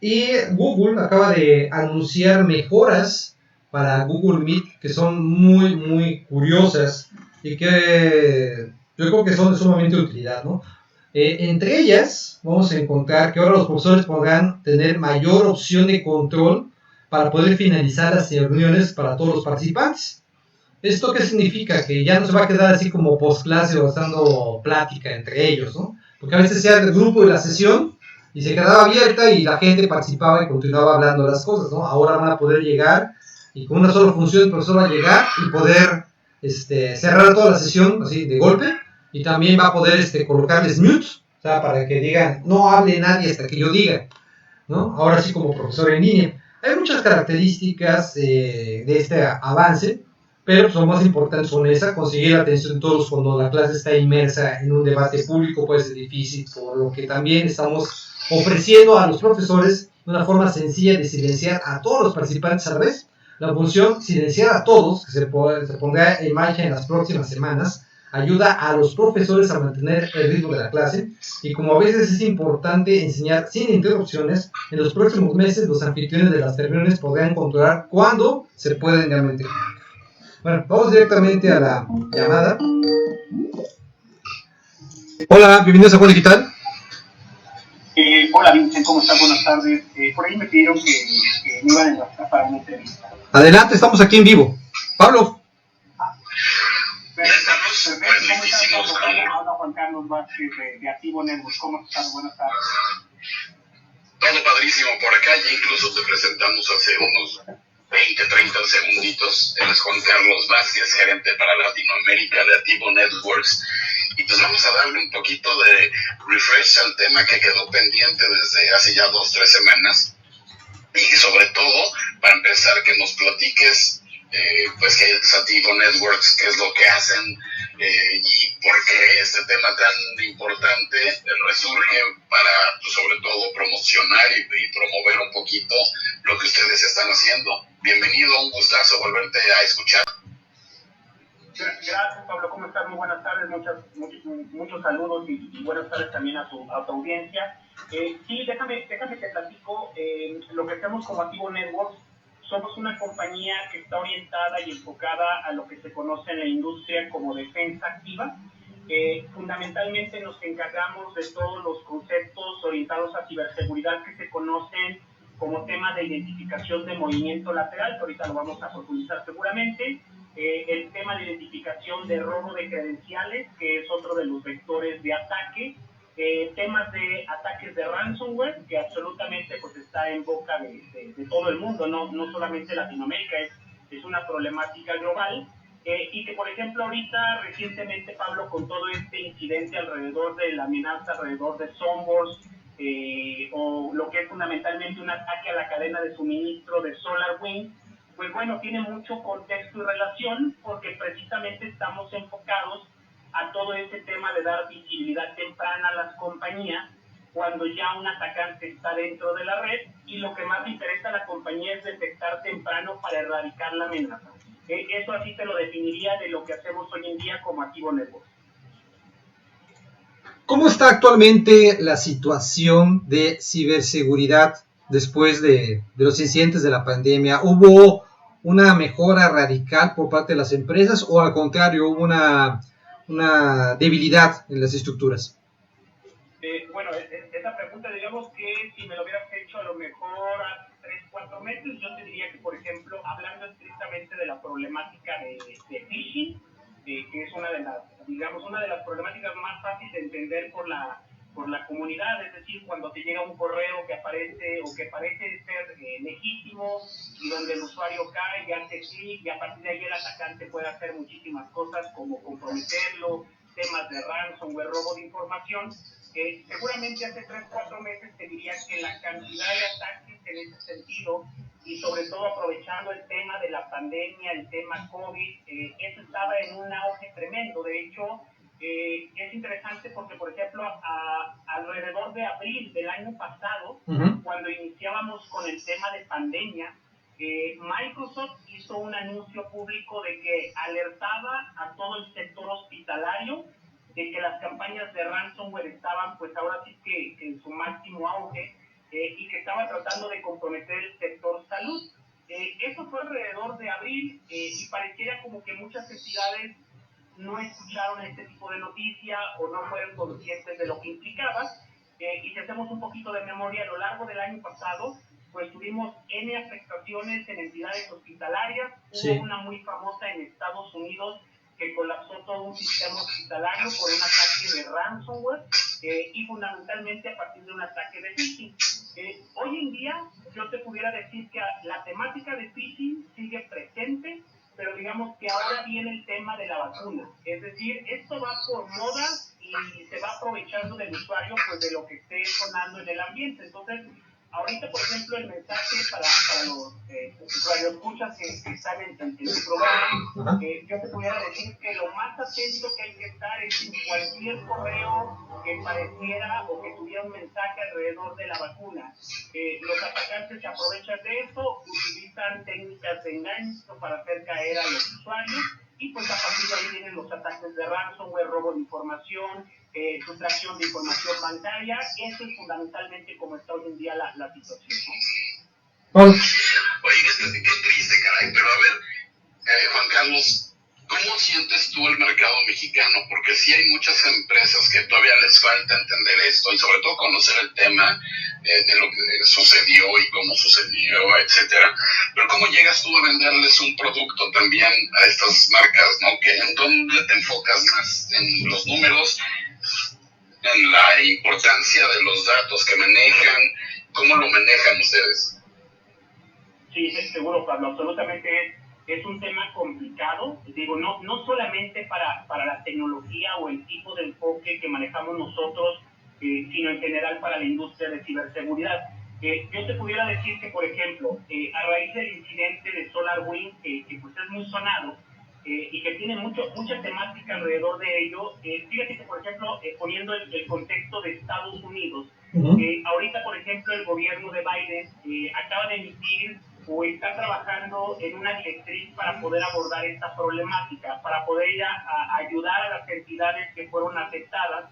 Y Google acaba de anunciar mejoras para Google Meet que son muy, muy curiosas y que yo creo que son de sumamente utilidad, ¿no? Entre ellas, vamos a encontrar que ahora los profesores podrán tener mayor opción de control para poder finalizar las reuniones para todos los participantes. ¿Esto qué significa? Que ya no se va a quedar así como post clase o dando plática entre ellos, ¿no? Porque a veces se hace el grupo y la sesión y se quedaba abierta y la gente participaba y continuaba hablando las cosas, ¿no? Ahora van a poder llegar y con una sola función el profesor va a llegar y poder cerrar toda la sesión así de golpe, y también va a poder colocarles mute, o sea, para que digan, no hable nadie hasta que yo diga, ¿no? Ahora sí como profesor en línea. Hay muchas características de este avance, pero pues, lo más importante son esas: conseguir la atención de todos cuando la clase está inmersa en un debate público puede ser difícil, por lo que también estamos ofreciendo a los profesores una forma sencilla de silenciar a todos los participantes a la vez. La función silenciar a todos, que se pondrá en marcha en las próximas semanas, ayuda a los profesores a mantener el ritmo de la clase, y como a veces es importante enseñar sin interrupciones, en los próximos meses los anfitriones de las reuniones podrán controlar cuándo se pueden realmente comunicar. Bueno, vamos directamente a la llamada. Hola, bienvenidos a Juan Digital. Hola Vincent, ¿cómo estás? Buenas tardes. Por ahí me pidieron que me iban a enlazar para una entrevista. Adelante, estamos aquí en vivo. Pablo. Estamos pues listísimos. Habla Juan Carlos Vázquez de Activo Network. ¿Cómo estás? Buenas tardes. Todo padrísimo por acá, y incluso te presentamos hace unos 20, 30 segunditos. Él es Juan Carlos Vázquez, gerente para Latinoamérica de Activo Networks. Y pues vamos a darle un poquito de refresh al tema que quedó pendiente desde hace ya 2, 3 semanas. Y sobre todo, para empezar, que nos platiques pues qué es Activo Networks, qué es lo que hacen, y por qué este tema tan importante resurge para, pues, sobre todo, promocionar y promover un poquito lo que ustedes están haciendo. Bienvenido, un gustazo volverte a escuchar. Gracias, Pablo. ¿Cómo estás? Muy buenas tardes. Muchos saludos y buenas tardes también a tu audiencia. Sí, déjame te platico. Lo que hacemos como Activo Networks, somos una compañía que está orientada y enfocada a lo que se conoce en la industria como defensa activa. Fundamentalmente nos encargamos de todos los conceptos orientados a ciberseguridad que se conocen como temas de identificación de movimiento lateral, que ahorita lo vamos a profundizar seguramente. El tema de identificación de robo de credenciales, que es otro de los vectores de ataque, temas de ataques de ransomware, que absolutamente pues está en boca de todo el mundo, no solamente Latinoamérica, es una problemática global, y que por ejemplo ahorita recientemente, Pablo, con todo este incidente alrededor de la amenaza alrededor de Sombors, o lo que es fundamentalmente un ataque a la cadena de suministro de SolarWinds, pues bueno, tiene mucho contexto y relación, porque precisamente estamos enfocados a todo ese tema de dar visibilidad temprana a las compañías cuando ya un atacante está dentro de la red, y lo que más le interesa a la compañía es detectar temprano para erradicar la amenaza. Eso así te lo definiría de lo que hacemos hoy en día como Activo Network. ¿Cómo está actualmente la situación de ciberseguridad después de los incidentes de la pandemia? ¿Hubo una mejora radical por parte de las empresas o al contrario hubo una debilidad en las estructuras? Bueno, esa pregunta, digamos que si me lo hubieras hecho a lo mejor hace 3, 4 meses, yo te diría que, por ejemplo, hablando estrictamente de la problemática de phishing, que es una de las problemáticas más fáciles de entender por la comunidad, es decir, cuando te llega un correo que aparece o que parece ser legítimo, y donde el usuario cae y hace clic, y a partir de ahí el atacante puede hacer muchísimas cosas como comprometerlo, temas de ransomware, robo de información. Seguramente hace 3, 4 meses te diría que la cantidad de ataques en ese sentido y sobre todo aprovechando el tema de la pandemia, el tema COVID, eso estaba en un auge tremendo. De hecho, es interesante porque, por ejemplo, alrededor de abril del año pasado, cuando iniciábamos con el tema de pandemia, Microsoft hizo un anuncio público de que alertaba a todo el sector hospitalario de que las campañas de ransomware estaban, pues ahora sí que en su máximo auge, y que estaba tratando de comprometer el sector salud. Eso fue alrededor de abril, y pareciera como que muchas entidades no escucharon este tipo de noticia o no fueron conscientes de lo que implicaba. Y si hacemos un poquito de memoria, a lo largo del año pasado, pues tuvimos N afectaciones en entidades hospitalarias. Sí. Hubo una muy famosa en Estados Unidos que colapsó todo un sistema hospitalario por un ataque de ransomware, y fundamentalmente a partir de un ataque de phishing. Hoy en día yo te pudiera decir que la temática de phishing sigue presente, pero digamos que ahora viene el tema de la vacuna. Es decir, esto va por moda y se va aprovechando del usuario, pues de lo que esté sonando en el ambiente. Entonces, ahorita, por ejemplo, el mensaje para los radioescuchas que están en el programa, yo te pudiera decir que lo más atento que hay que estar es en cualquier correo que pareciera o que tuviera un mensaje alrededor de la vacuna. Los atacantes se aprovechan de eso, utilizan técnicas de engaño para hacer caer a los usuarios, y pues a partir de ahí vienen los ataques de ransomware, robo de información, sustracción de información bancaria. Eso es fundamentalmente como está hoy en día la situación, ¿no? Oye, qué triste, caray, pero a ver, Juan Carlos, ¿cómo sientes tú el mercado mexicano? Porque sí hay muchas empresas que todavía les falta entender esto y sobre todo conocer el tema de lo que sucedió y cómo sucedió, etcétera. Pero ¿cómo llegas tú a venderles un producto también a estas marcas, ¿no? ¿En dónde te enfocas más? ¿En los números? ¿En la importancia de los datos que manejan? ¿Cómo lo manejan ustedes? Sí, seguro, Pablo, absolutamente es un tema complicado. Digo, no solamente para la tecnología o el tipo de enfoque que manejamos nosotros, sino en general para la industria de ciberseguridad. Yo te pudiera decir que, por ejemplo, a raíz del incidente de SolarWinds, que pues es muy sonado, y que tiene mucha temática alrededor de ello, fíjate que, por ejemplo, poniendo el contexto de Estados Unidos, ahorita, por ejemplo, el gobierno de Biden acaba de emitir o está trabajando en una directriz para poder abordar esta problemática, para poder ayudar a las entidades que fueron afectadas.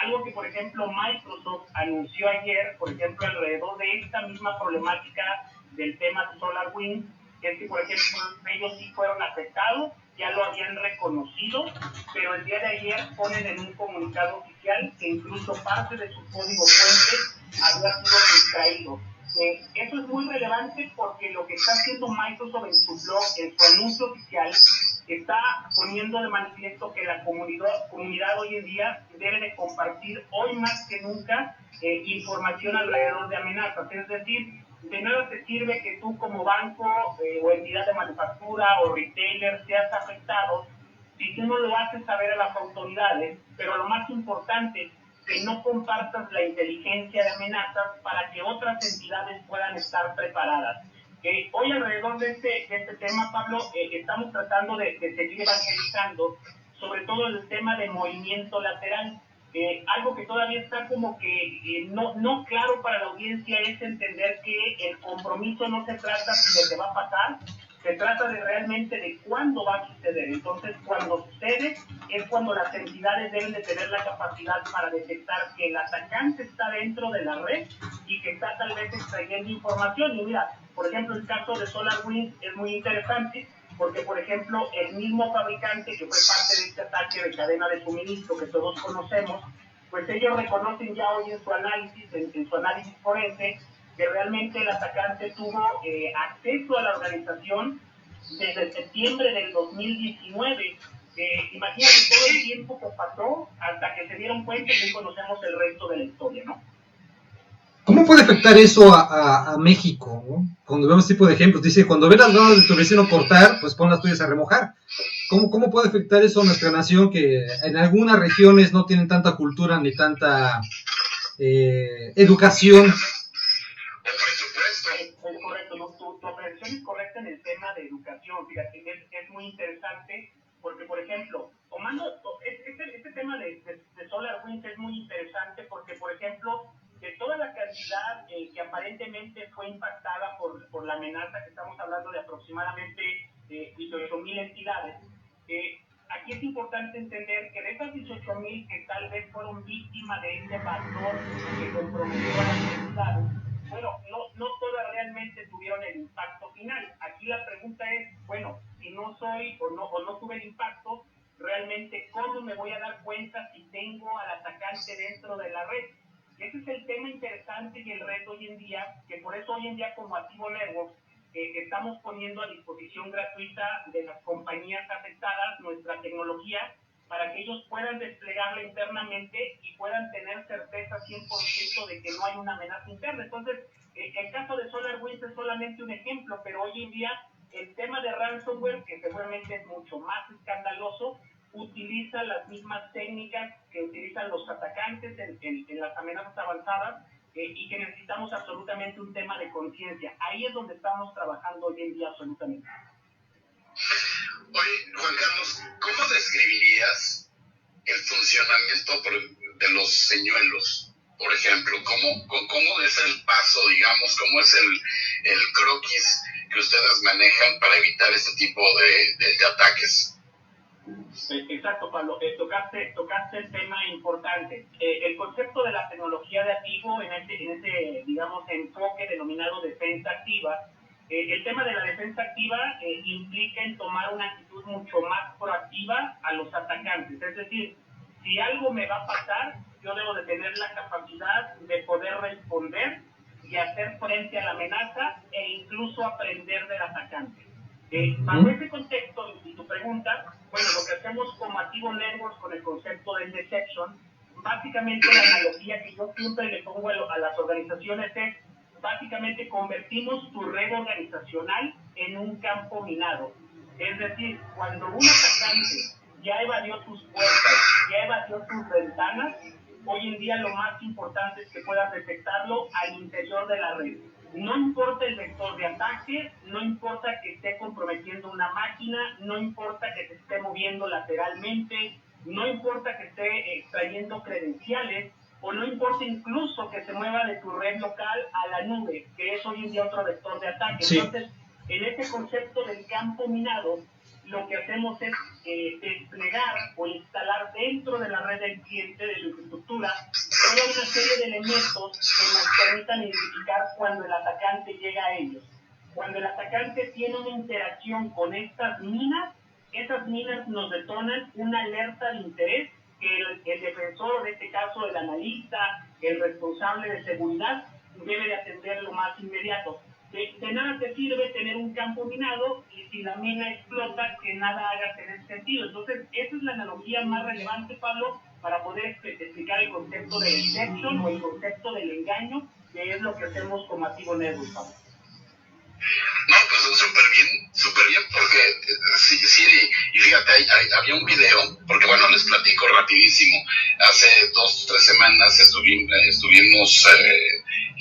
Algo que, por ejemplo, Microsoft anunció ayer, por ejemplo, alrededor de esta misma problemática del tema de SolarWinds, es que, por ejemplo, ellos sí fueron afectados, ya lo habían reconocido, pero el día de ayer ponen en un comunicado oficial que incluso parte de su código fuente había sido sustraído. Eso es muy relevante porque lo que está haciendo Microsoft en su blog, en su anuncio oficial, está poniendo de manifiesto que la comunidad hoy en día debe de compartir hoy más que nunca información alrededor de amenazas. Es decir, de nada te sirve que tú como banco o entidad de manufactura o retailer seas afectado si tú no lo haces saber a las autoridades, pero lo más importante, que no compartas la inteligencia de amenazas para que otras entidades puedan estar preparadas. Hoy alrededor de este tema, Pablo, estamos tratando de seguir evangelizando, sobre todo el tema de movimiento lateral. Algo que todavía está como que no claro para la audiencia es entender que el compromiso no se trata si lo que va a pasar, se trata de realmente de cuándo va a suceder. Entonces, cuando sucede es cuando las entidades deben de tener la capacidad para detectar que el atacante está dentro de la red y que está tal vez extrayendo información. Y mira, por ejemplo, el caso de SolarWinds es muy interesante porque, por ejemplo, el mismo fabricante que fue parte de este ataque de cadena de suministro que todos conocemos, pues ellos reconocen ya hoy en su análisis forense, que realmente el atacante tuvo acceso a la organización desde septiembre del 2019. Imagínate todo el tiempo que pasó hasta que se dieron cuenta y hoy conocemos el resto de la historia, ¿no? ¿Cómo puede afectar eso a México, ¿no? Cuando vemos este tipo de ejemplos, dice, cuando ves las ganas de tu vecino cortar, pues pon las tuyas a remojar. ¿Cómo puede afectar eso a nuestra nación, que en algunas regiones no tienen tanta cultura ni tanta educación? Es correcto, ¿no? es correcta en el tema de educación. Fíjate, es muy interesante porque, por ejemplo, este tema de SolarWinds es muy interesante porque, por ejemplo, de toda la cantidad que aparentemente fue impactada por la amenaza, que estamos hablando de aproximadamente 18,000 entidades, aquí es importante entender que de esas 18,000 que tal vez fueron víctimas de este factor que comprometió a las entidades, bueno, no todas realmente tuvieron el impacto final. Aquí la pregunta es, bueno, si no soy o no tuve el impacto, realmente cómo me voy a dar cuenta si tengo al atacante dentro de la red. Ese es el tema interesante y el reto hoy en día, que por eso hoy en día como Activo Networks estamos poniendo a disposición gratuita de las compañías afectadas nuestra tecnología para que ellos puedan desplegarla internamente y puedan tener certeza 100% de que no hay una amenaza interna. Entonces, el caso de SolarWinds es solamente un ejemplo, pero hoy en día el tema de ransomware, que seguramente es mucho más escandaloso, utiliza las mismas técnicas que utilizan los atacantes en las amenazas avanzadas y que necesitamos absolutamente un tema de conciencia. Ahí es donde estamos trabajando hoy en día absolutamente. Oye, Juan Carlos, ¿cómo describirías el funcionamiento de los señuelos? Por ejemplo, ¿cómo es el paso, digamos, cómo es el croquis que ustedes manejan para evitar este tipo de ataques? Exacto, Pablo. Tocaste el tema importante. El concepto de la tecnología de activo en ese digamos, enfoque denominado defensa activa. El tema de la defensa activa implica en tomar una actitud mucho más proactiva a los atacantes. Es decir, si algo me va a pasar, yo debo de tener la capacidad de poder responder y hacer frente a la amenaza e incluso aprender del atacante. Bajo ese contexto y tu pregunta, bueno, lo que hacemos como Activo Networks con el concepto del deception, básicamente la analogía que yo siempre le pongo a las organizaciones es, básicamente convertimos tu red organizacional en un campo minado. Es decir, cuando un atacante ya evadió tus puertas, ya evadió tus ventanas, hoy en día lo más importante es que puedas detectarlo al interior de la red. No importa el vector de ataque, no importa que esté comprometiendo una máquina, no importa que se esté moviendo lateralmente, no importa que esté extrayendo credenciales, o no importa incluso que se mueva de tu red local a la nube, que es hoy en día otro vector de ataque. Sí. Entonces, en este concepto del campo minado, lo que hacemos es desplegar o instalar dentro de la red del cliente, de su infraestructura, toda una serie de elementos que nos permitan identificar cuando el atacante llega a ellos. Cuando el atacante tiene una interacción con esas minas nos detonan una alerta de interés que el defensor, en este caso el analista, el responsable de seguridad, debe de atender lo más inmediato. De nada te sirve tener un campo minado y si la mina explota, que nada haga tener sentido. Entonces, esa es la analogía más relevante, Pablo, para poder explicar el concepto del deception o el concepto del engaño, que es lo que hacemos como Activo Networks, Pablo. No, pues súper bien, porque sí, y fíjate, había un video, porque bueno, les platico rapidísimo, hace 2 o 3 semanas estuvimos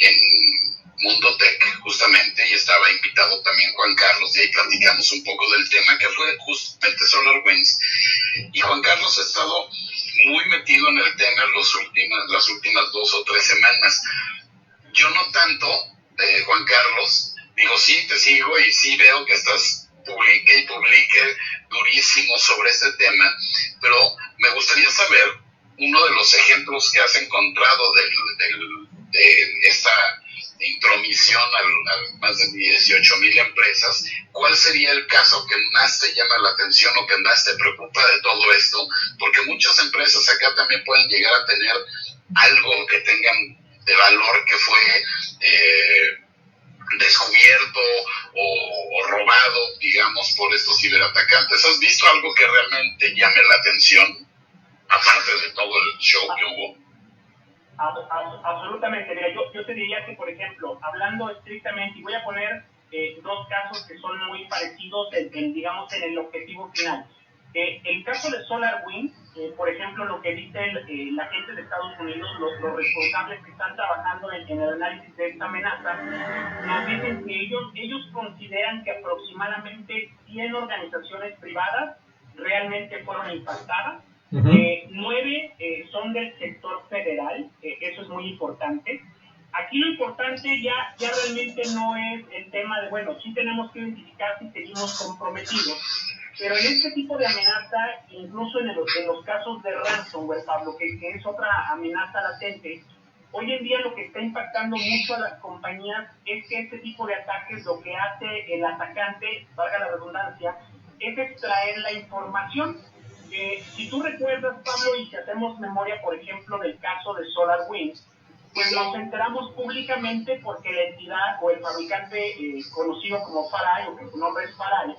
en Mundo Tech justamente, y estaba invitado también Juan Carlos, y ahí platicamos un poco del tema, que fue justamente SolarWinds, y Juan Carlos ha estado muy metido en el tema las últimas 2 o 3 semanas. Yo no tanto, Juan Carlos. Digo, sí, te sigo y sí veo que estás publique durísimo sobre este tema, pero me gustaría saber uno de los ejemplos que has encontrado de esta intromisión a más de 18,000 empresas. ¿Cuál sería el caso que más te llama la atención o que más te preocupa de todo esto? Porque muchas empresas acá también pueden llegar a tener algo que tengan de valor que fue descubierto o robado, digamos, por estos ciberatacantes. ¿Has visto algo que realmente llame la atención, aparte de todo el show que hubo? Absolutamente. Mira, yo te diría que, por ejemplo, hablando estrictamente, y voy a poner 2 casos que son muy parecidos digamos, en el objetivo final. El caso de SolarWinds por ejemplo, lo que dice la gente de Estados Unidos, los responsables que están trabajando en el análisis de esta amenaza, nos dicen que ellos consideran que aproximadamente 100 organizaciones privadas realmente fueron impactadas. 9 son del sector federal, eso es muy importante. Aquí lo importante ya realmente no es el tema de, bueno, sí tenemos que identificar si seguimos comprometidos, pero en este tipo de amenaza, incluso en los casos de ransomware, Pablo, que es otra amenaza latente, hoy en día lo que está impactando mucho a las compañías es que este tipo de ataques, lo que hace el atacante, valga la redundancia, es extraer la información. Si tú recuerdas, Pablo, y si hacemos memoria, por ejemplo, del caso de SolarWinds, pues nos enteramos públicamente porque la entidad o el fabricante conocido como Farai, o que su nombre es Farai,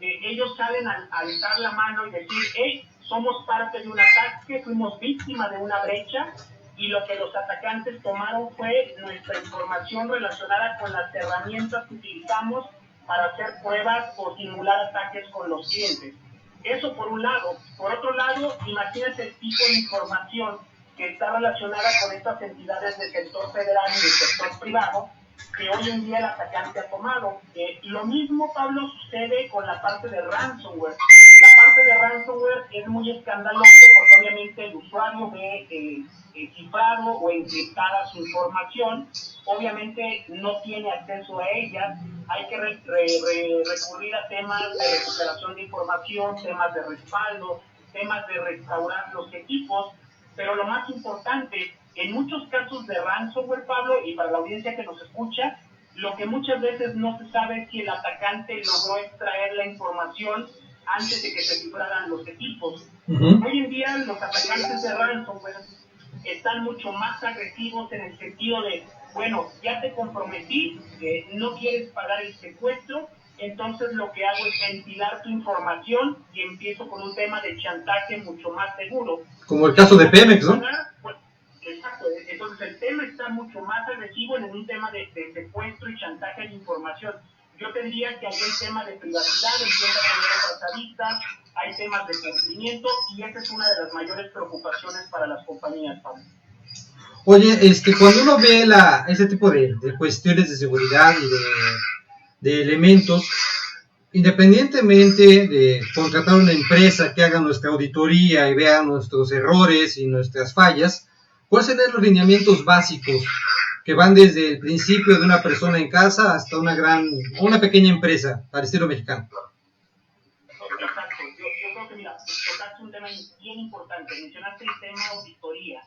ellos salen a alzar la mano y decir, hey, somos parte de un ataque, fuimos víctimas de una brecha, y lo que los atacantes tomaron fue nuestra información relacionada con las herramientas que utilizamos para hacer pruebas o simular ataques con los clientes. Eso por un lado. Por otro lado, imagínate el tipo de información que está relacionada con estas entidades del sector federal y del sector privado que hoy en día el atacante ha tomado. Lo mismo, Pablo, sucede con la parte de ransomware. La parte de ransomware es muy escandaloso porque obviamente el usuario ve cifrado o encriptada su información, obviamente no tiene acceso a ella, hay que recurrir a temas de recuperación de información, temas de respaldo, temas de restaurar los equipos, pero lo más importante, en muchos casos de ransomware, Pablo, y para la audiencia que nos escucha, lo que muchas veces no se sabe es si el atacante logró extraer la información antes de que se cifraran los equipos. Hoy en día los atacantes de ransomware están mucho más agresivos en el sentido de, bueno, ya te comprometí, no quieres pagar el secuestro, entonces lo que hago es ventilar tu información y empiezo con un tema de chantaje mucho más seguro. Como el caso de Pemex, ¿no? Pues, exacto, entonces el tema está mucho más agresivo en un tema de secuestro y chantaje de información. Yo tendría que hay el tema de privacidad, empieza a poner otras aristas, hay temas de cumplimiento y esa es una de las mayores preocupaciones para las compañías, Pablo. Oye, cuando uno ve ese tipo de cuestiones de seguridad y de elementos, independientemente de contratar una empresa que haga nuestra auditoría y vea nuestros errores y nuestras fallas, ¿cuáles serían los lineamientos básicos que van desde el principio de una persona en casa hasta una pequeña empresa al estilo mexicano? Exacto, yo creo que mira, tocaste un tema bien importante, mencionaste el tema auditoría.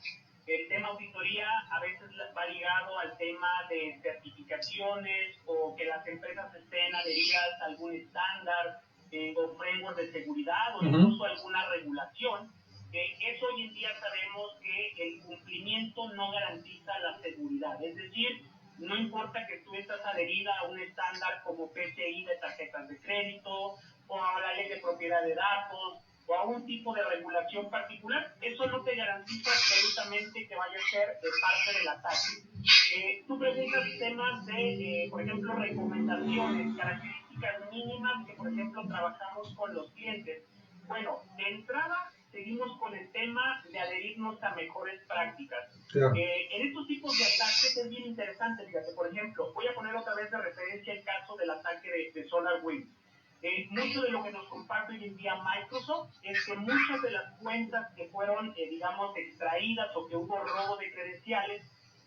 El tema auditoría a veces va ligado al tema de certificaciones o que las empresas estén adheridas a algún estándar o framework de seguridad o incluso alguna regulación. Eso hoy en día sabemos que el cumplimiento no garantiza la seguridad. Es decir, no importa que tú estás adherida a un estándar como PCI de tarjetas de crédito o a la ley de propiedad de datos o a un tipo de regulación particular, eso no te garantiza absolutamente que vaya a ser parte del ataque. Tú preguntas temas de, por ejemplo, recomendaciones, características mínimas que, por ejemplo, trabajamos con los clientes. Bueno, de entrada, seguimos con el tema de adherirnos a mejores prácticas. Claro. En estos tipos de ataques es bien interesante, fíjate, por ejemplo, voy a poner otra vez de referencia el caso del ataque de SolarWinds. Mucho de lo que nos comparte hoy en día Microsoft es que muchas de las cuentas que fueron, digamos, extraídas o que hubo robo de credenciales,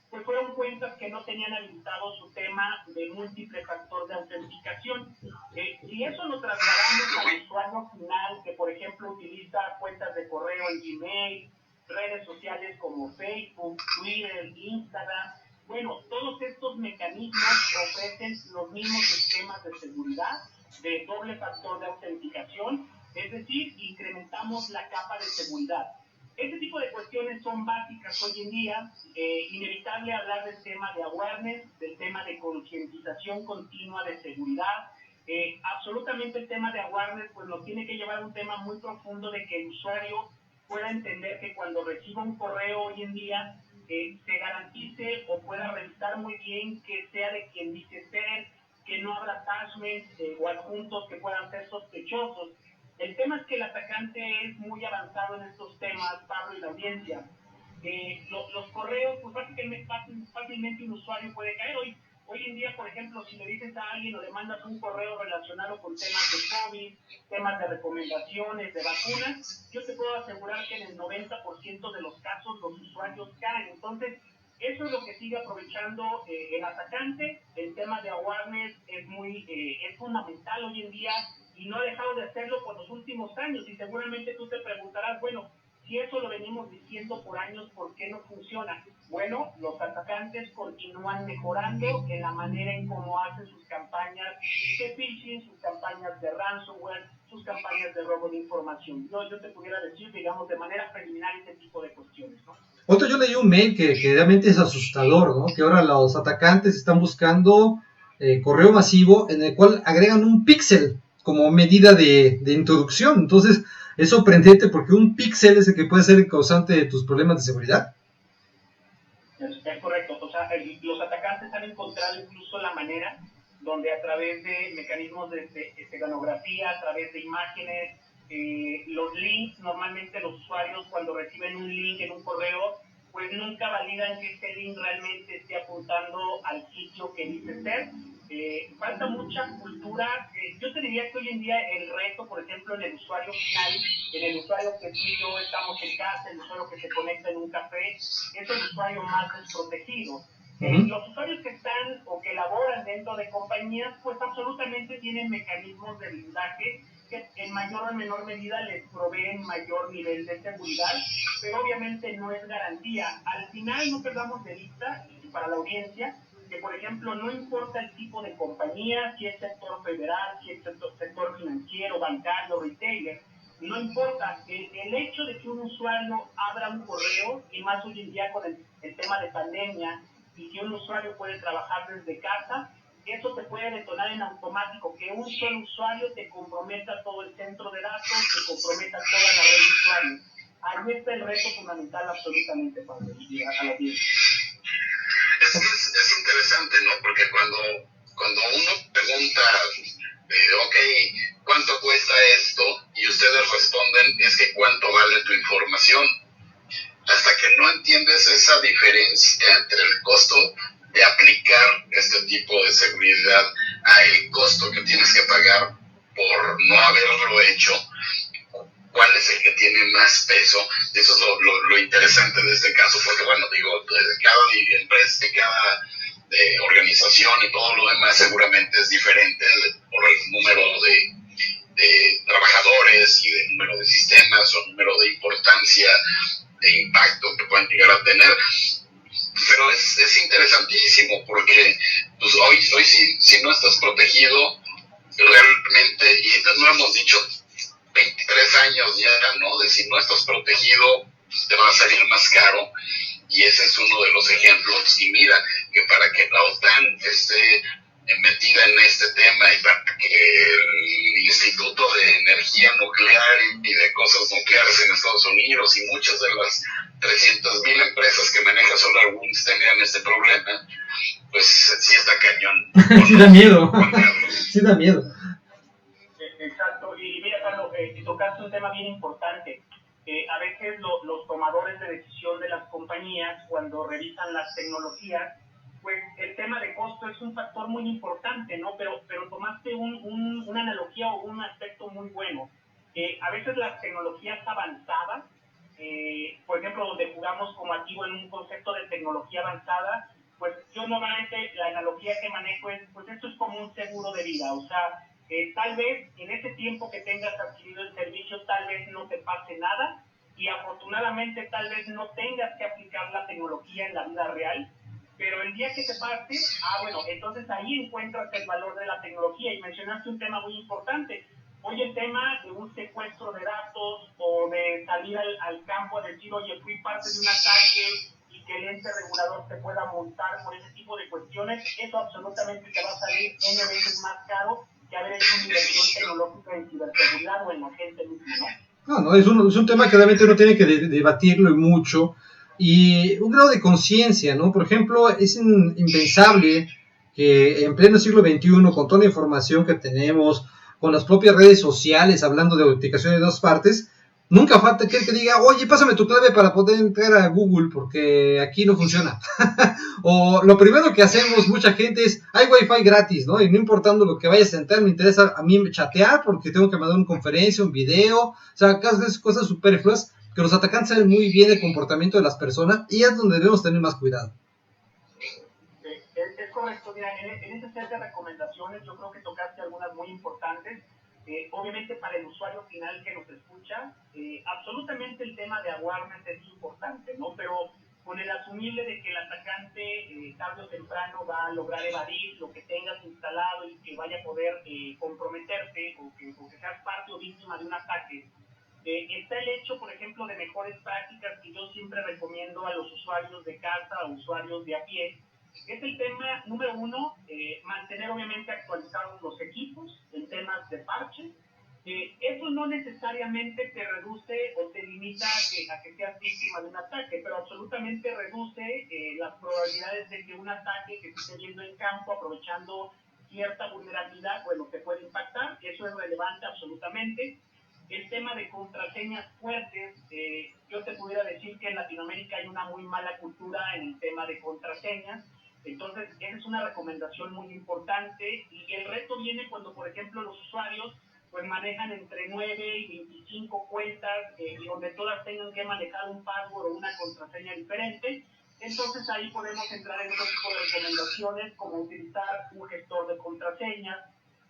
pues fueron cuentas que no tenían habilitado su tema de múltiple factor de autenticación. Si eso lo trasladamos al usuario final, que por ejemplo utiliza cuentas de correo en Gmail, redes sociales como Facebook, Twitter, Instagram, bueno, todos estos mecanismos ofrecen los mismos esquemas de seguridad, de doble factor de autenticación, es decir, incrementamos la capa de seguridad. Este tipo de cuestiones son básicas hoy en día, inevitable hablar del tema de awareness, del tema de concientización continua de seguridad. Absolutamente el tema de awareness pues nos tiene que llevar a un tema muy profundo de que el usuario pueda entender que cuando reciba un correo hoy en día se garantice o pueda revisar muy bien que sea de quien dice ser, que no habrá attachments o adjuntos que puedan ser sospechosos. El tema es que el atacante es muy avanzado en estos temas temas, Pablo y la audiencia. Los correos, pues fácilmente un usuario puede caer. Hoy en día, por ejemplo, si le dices a alguien o le mandas un correo relacionado con temas de COVID, temas de recomendaciones, de vacunas, yo te puedo asegurar que en el 90% de los casos los usuarios caen. Entonces, eso es lo que sigue aprovechando el atacante. El tema de awareness es fundamental hoy en día y no ha dejado de hacerlo por los últimos años. Y seguramente tú te preguntarás, bueno, si eso lo venimos diciendo por años, ¿por qué no funciona? Bueno, los atacantes continúan mejorando en la manera en cómo hacen sus campañas de phishing, sus campañas de ransomware, sus campañas de robo de información. Yo te pudiera decir, digamos, de manera preliminar ese tipo de cuestiones, ¿no? Otro, yo leí un mail que realmente es asustador, ¿no? Que ahora los atacantes están buscando correo masivo en el cual agregan un píxel como medida de introducción. Entonces, es sorprendente porque un píxel es el que puede ser el causante de tus problemas de seguridad. Es correcto. O sea, los atacantes han encontrado incluso la manera donde a través de mecanismos de esteganografía, a través de imágenes, los links, normalmente los usuarios cuando reciben un link en un correo, pues nunca validan que este link realmente esté apuntando al sitio que dice ser. Falta mucha cultura. Yo te diría que hoy en día el reto, por ejemplo, en el usuario final, en el usuario que tú y yo estamos en casa, el usuario que se conecta en un café, es el usuario más desprotegido. Los usuarios que están o que laboran dentro de compañías, pues absolutamente tienen mecanismos de blindaje que en mayor o menor medida les proveen mayor nivel de seguridad, pero obviamente no es garantía. Al final no perdamos de vista, y para la audiencia, que por ejemplo no importa el tipo de compañía, si es sector federal, si es sector financiero, bancario, retailer, no importa, el hecho de que un usuario abra un correo, y más hoy en día con el tema de pandemia, y que un usuario puede trabajar desde casa, eso te puede detonar en automático, que un solo usuario te comprometa todo el centro de datos, te comprometa toda la red de usuarios. Ahí está el reto fundamental absolutamente, Pablo, a la audiencia. Es interesante, ¿no? Porque cuando uno pregunta, ok, ¿cuánto cuesta esto? Y ustedes responden, es que ¿cuánto vale tu información? Hasta que no entiendes esa diferencia entre el costo de aplicar este tipo de seguridad a el costo que tienes que pagar por no haberlo hecho, cuál es el que tiene más peso. Eso es lo interesante de este caso, porque bueno, digo, cada empresa, cada organización y todo lo demás seguramente es diferente por el número de trabajadores y de número de sistemas o número de importancia, de impacto que pueden llegar a tener. Pero es interesantísimo porque pues, hoy si no estás protegido realmente, y esto lo hemos dicho 23 años ya, ¿no? De si no estás protegido te va a salir más caro, y ese es uno de los ejemplos. Y mira que para que la OTAN esté metida en este tema y para que el Instituto de Energía Nuclear y de Cosas Nucleares en Estados Unidos y muchas de las 300,000 empresas que maneja SolarWinds tengan este problema, pues sí está cañón. Sí da miedo. Sí da miedo. Exacto. Y mira, Carlos, tocaste un tema bien importante. A veces los tomadores de decisión de las compañías, cuando revisan las tecnologías, pues el tema de costo es un factor muy importante, ¿no? Pero tomaste una analogía o un aspecto muy bueno. A veces las tecnologías avanzadas, por ejemplo, donde jugamos como activo en un concepto de tecnología avanzada, pues yo normalmente la analogía que manejo es, pues esto es como un seguro de vida. O sea, tal vez en ese tiempo que tengas adquirido el servicio, tal vez no te pase nada, y afortunadamente tal vez no tengas que aplicar la tecnología en la vida real, pero el día que te pase, bueno, entonces ahí encuentras el valor de la tecnología. Y mencionaste un tema muy importante. Hoy el tema de un secuestro de datos o de salir al campo a decir, oye, fui parte de un ataque y que el ente regulador te pueda multar por ese tipo de cuestiones, eso absolutamente te va a salir N veces más caro que haber hecho una inversión tecnológica en ciberseguridad o en la gente misma, ¿no? No, es un tema que realmente uno tiene que debatirlo y mucho, y un grado de conciencia, ¿no? Por ejemplo, es impensable que en pleno siglo XXI, con toda la información que tenemos, con las propias redes sociales, hablando de autenticación de dos partes, Nunca falta aquel que diga, oye, pásame tu clave para poder entrar a Google, porque aquí no funciona. O lo primero que hacemos mucha gente es, hay wifi gratis, ¿no? Y no importando lo que vayas a entrar, me interesa a mí chatear porque tengo que mandar una conferencia, un video, o sea, cosas superfluas que los atacantes saben muy bien el comportamiento de las personas y es donde debemos tener más cuidado. Es correcto, mira, en ese set de recomendaciones yo creo que tocaste algunas muy importantes. Obviamente para el usuario final que nos escucha, absolutamente el tema de awareness es importante, ¿no? Pero con el asumible de que el atacante tarde o temprano va a lograr evadir lo que tengas instalado y que vaya a poder comprometerte o que seas parte o víctima de un ataque. Está el hecho, por ejemplo, de mejores prácticas que yo siempre recomiendo a los usuarios de casa, a usuarios de a pie. Es el tema número uno, mantener obviamente actualizados los equipos en temas de parches. Eso no necesariamente te reduce o te limita a que seas víctima de un ataque, pero absolutamente reduce las probabilidades de que un ataque que esté viendo en campo aprovechando cierta vulnerabilidad, bueno, te puede impactar. Eso es relevante absolutamente. El tema de contraseñas fuertes, yo te pudiera decir que en Latinoamérica hay una muy mala cultura en el tema de contraseñas. Entonces, esa es una recomendación muy importante y el reto viene cuando, por ejemplo, los usuarios pues manejan entre 9 y 25 cuentas y donde todas tengan que manejar un password o una contraseña diferente. Entonces, ahí podemos entrar en otro tipo de recomendaciones como utilizar un gestor de contraseñas,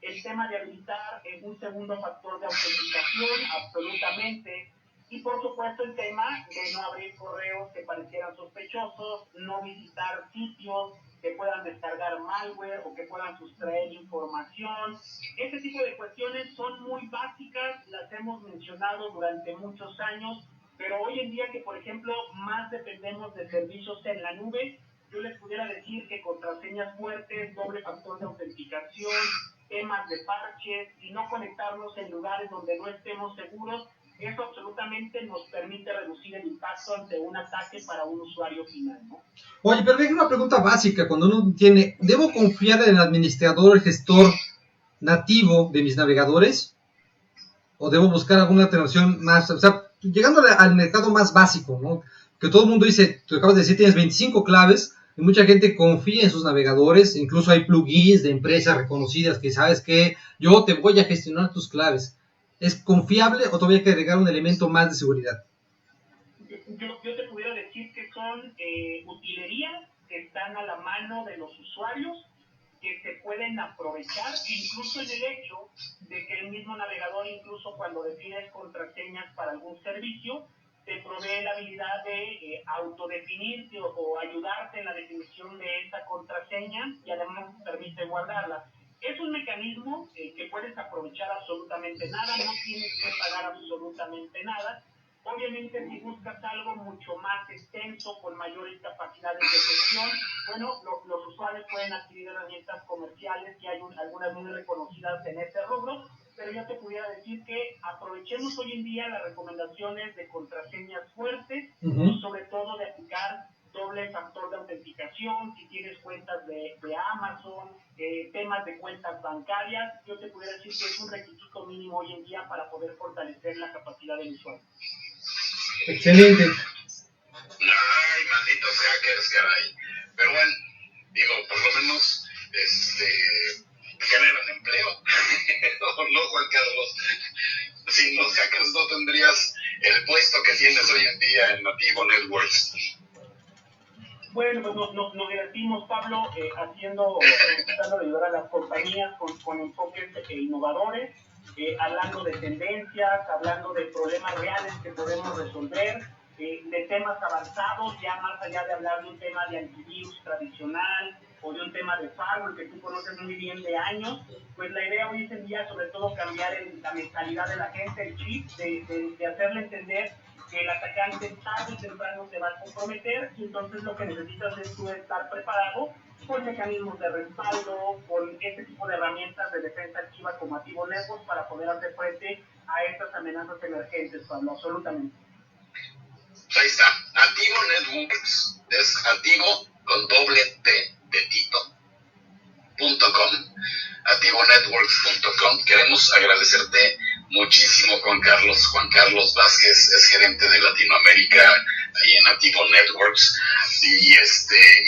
el tema de habilitar un segundo factor de autenticación, absolutamente. Y por supuesto el tema de no abrir correos que parecieran sospechosos, no visitar sitios que puedan descargar malware o que puedan sustraer información. Ese tipo de cuestiones son muy básicas, las hemos mencionado durante muchos años, pero hoy en día que, por ejemplo, más dependemos de servicios en la nube, yo les pudiera decir que contraseñas fuertes, doble factor de autenticación, temas de parches y no conectarnos en lugares donde no estemos seguros, eso absolutamente nos permite reducir el impacto ante un ataque para un usuario final, ¿no? Oye, pero hay una pregunta básica, cuando uno tiene, ¿debo confiar en el administrador, el gestor nativo de mis navegadores? ¿O debo buscar alguna alternación más, o sea, llegando al mercado más básico, ¿no? Que todo el mundo dice, tú acabas de decir, tienes 25 claves, y mucha gente confía en sus navegadores, incluso hay plugins de empresas reconocidas que sabes que yo te voy a gestionar tus claves. ¿Es confiable o todavía hay que agregar un elemento más de seguridad? Yo te pudiera decir que son utilerías que están a la mano de los usuarios, que se pueden aprovechar, incluso en el hecho de que el mismo navegador, incluso cuando defines contraseñas para algún servicio, te provee la habilidad de autodefinirte o ayudarte en la definición de esa contraseña y además te permite guardarla. Es un mecanismo que puedes aprovechar absolutamente nada, no tienes que pagar absolutamente nada. Obviamente, si buscas algo mucho más extenso, con mayores capacidades de gestión, bueno, los usuarios pueden adquirir herramientas comerciales y hay algunas muy reconocidas en este rubro, pero yo te pudiera decir que aprovechemos hoy en día las recomendaciones de contraseñas fuertes y sobre todo de aplicar doble factor de autenticación, si tienes cuentas de Amazon, temas de cuentas bancarias, yo te pudiera decir que es un requisito mínimo hoy en día para poder fortalecer la capacidad del usuario. Excelente. Ay, malditos hackers, caray. Pero bueno, digo, por lo menos generan empleo. No, Juan Carlos. Sin los hackers no tendrías el puesto que tienes hoy en día en Nativo Networks. Bueno, pues nos divertimos, Pablo, tratando de ayudar a las compañías con enfoques innovadores, hablando de tendencias, hablando de problemas reales que podemos resolver, de temas avanzados, ya más allá de hablar de un tema de antivirus tradicional o de un tema de firewall que tú conoces muy bien de años, pues la idea hoy en día sobre todo cambiar la mentalidad de la gente, el chip, de hacerle entender que el atacante tarde o temprano se va a comprometer y entonces lo que necesitas es tú estar preparado con mecanismos de respaldo, con este tipo de herramientas de defensa activa como Activo Networks para poder hacer frente a estas amenazas emergentes, Pablo, absolutamente. Ahí está, Activo Networks, es activo con doble T de Tito.com, activonetworks.com. Queremos agradecerte muchísimo Juan Carlos Vázquez es gerente de Latinoamérica ahí en Nativo Networks, y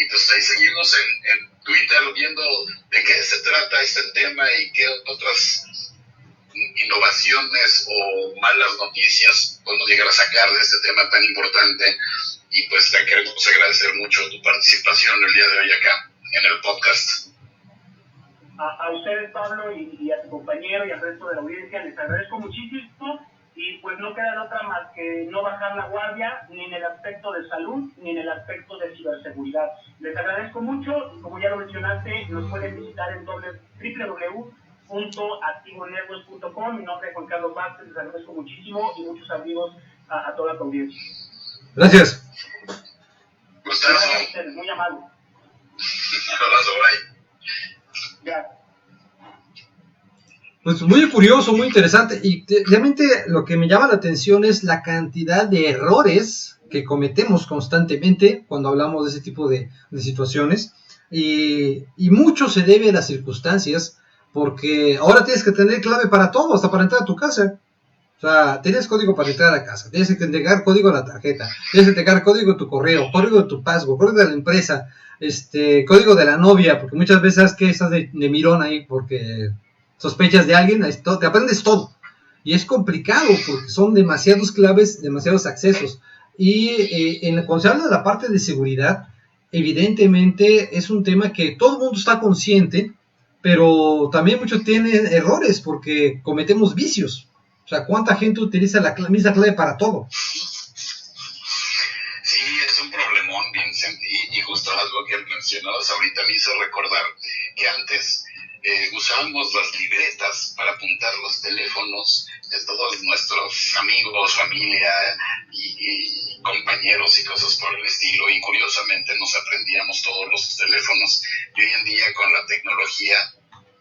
pues ahí seguimos en Twitter viendo de qué se trata este tema y qué otras innovaciones o malas noticias podemos llegar a sacar de este tema tan importante. Y pues te queremos agradecer mucho tu participación el día de hoy acá en el podcast. A ustedes, Pablo, y a tu compañero y al resto de la audiencia, les agradezco muchísimo, y pues no queda otra más que no bajar la guardia, ni en el aspecto de salud, ni en el aspecto de ciberseguridad. Les agradezco mucho, y como ya lo mencionaste, nos pueden visitar en www.activonetworks.com. Mi nombre es Juan Carlos Vázquez, les agradezco muchísimo, y muchos amigos a toda tu audiencia. Gracias. Gustazo. Gracias a ustedes, muy amable. Un abrazo, bye. Ya. Pues muy curioso, muy interesante, y realmente lo que me llama la atención es la cantidad de errores que cometemos constantemente cuando hablamos de ese tipo de situaciones, y mucho se debe a las circunstancias, porque ahora tienes que tener clave para todo, hasta para entrar a tu casa. O sea, tienes código para entrar a casa, tienes que entregar código a la tarjeta, tienes que entregar código de tu correo, código de tu password, código de la empresa, código de la novia, porque muchas veces sabes que estás de mirón ahí porque sospechas de alguien, te aprendes todo. Y es complicado porque son demasiados claves, demasiados accesos. Y cuando se habla de la parte de seguridad, evidentemente es un tema que todo el mundo está consciente, pero también muchos tienen errores porque cometemos vicios. O sea, ¿cuánta gente utiliza la misma clave para todo? Sí, es un problemón, Vincent, y justo algo que mencionabas ahorita me hizo recordar que antes usábamos las libretas para apuntar los teléfonos de todos nuestros amigos, familia y compañeros y cosas por el estilo, y curiosamente nos aprendíamos todos los teléfonos. Y hoy en día con la tecnología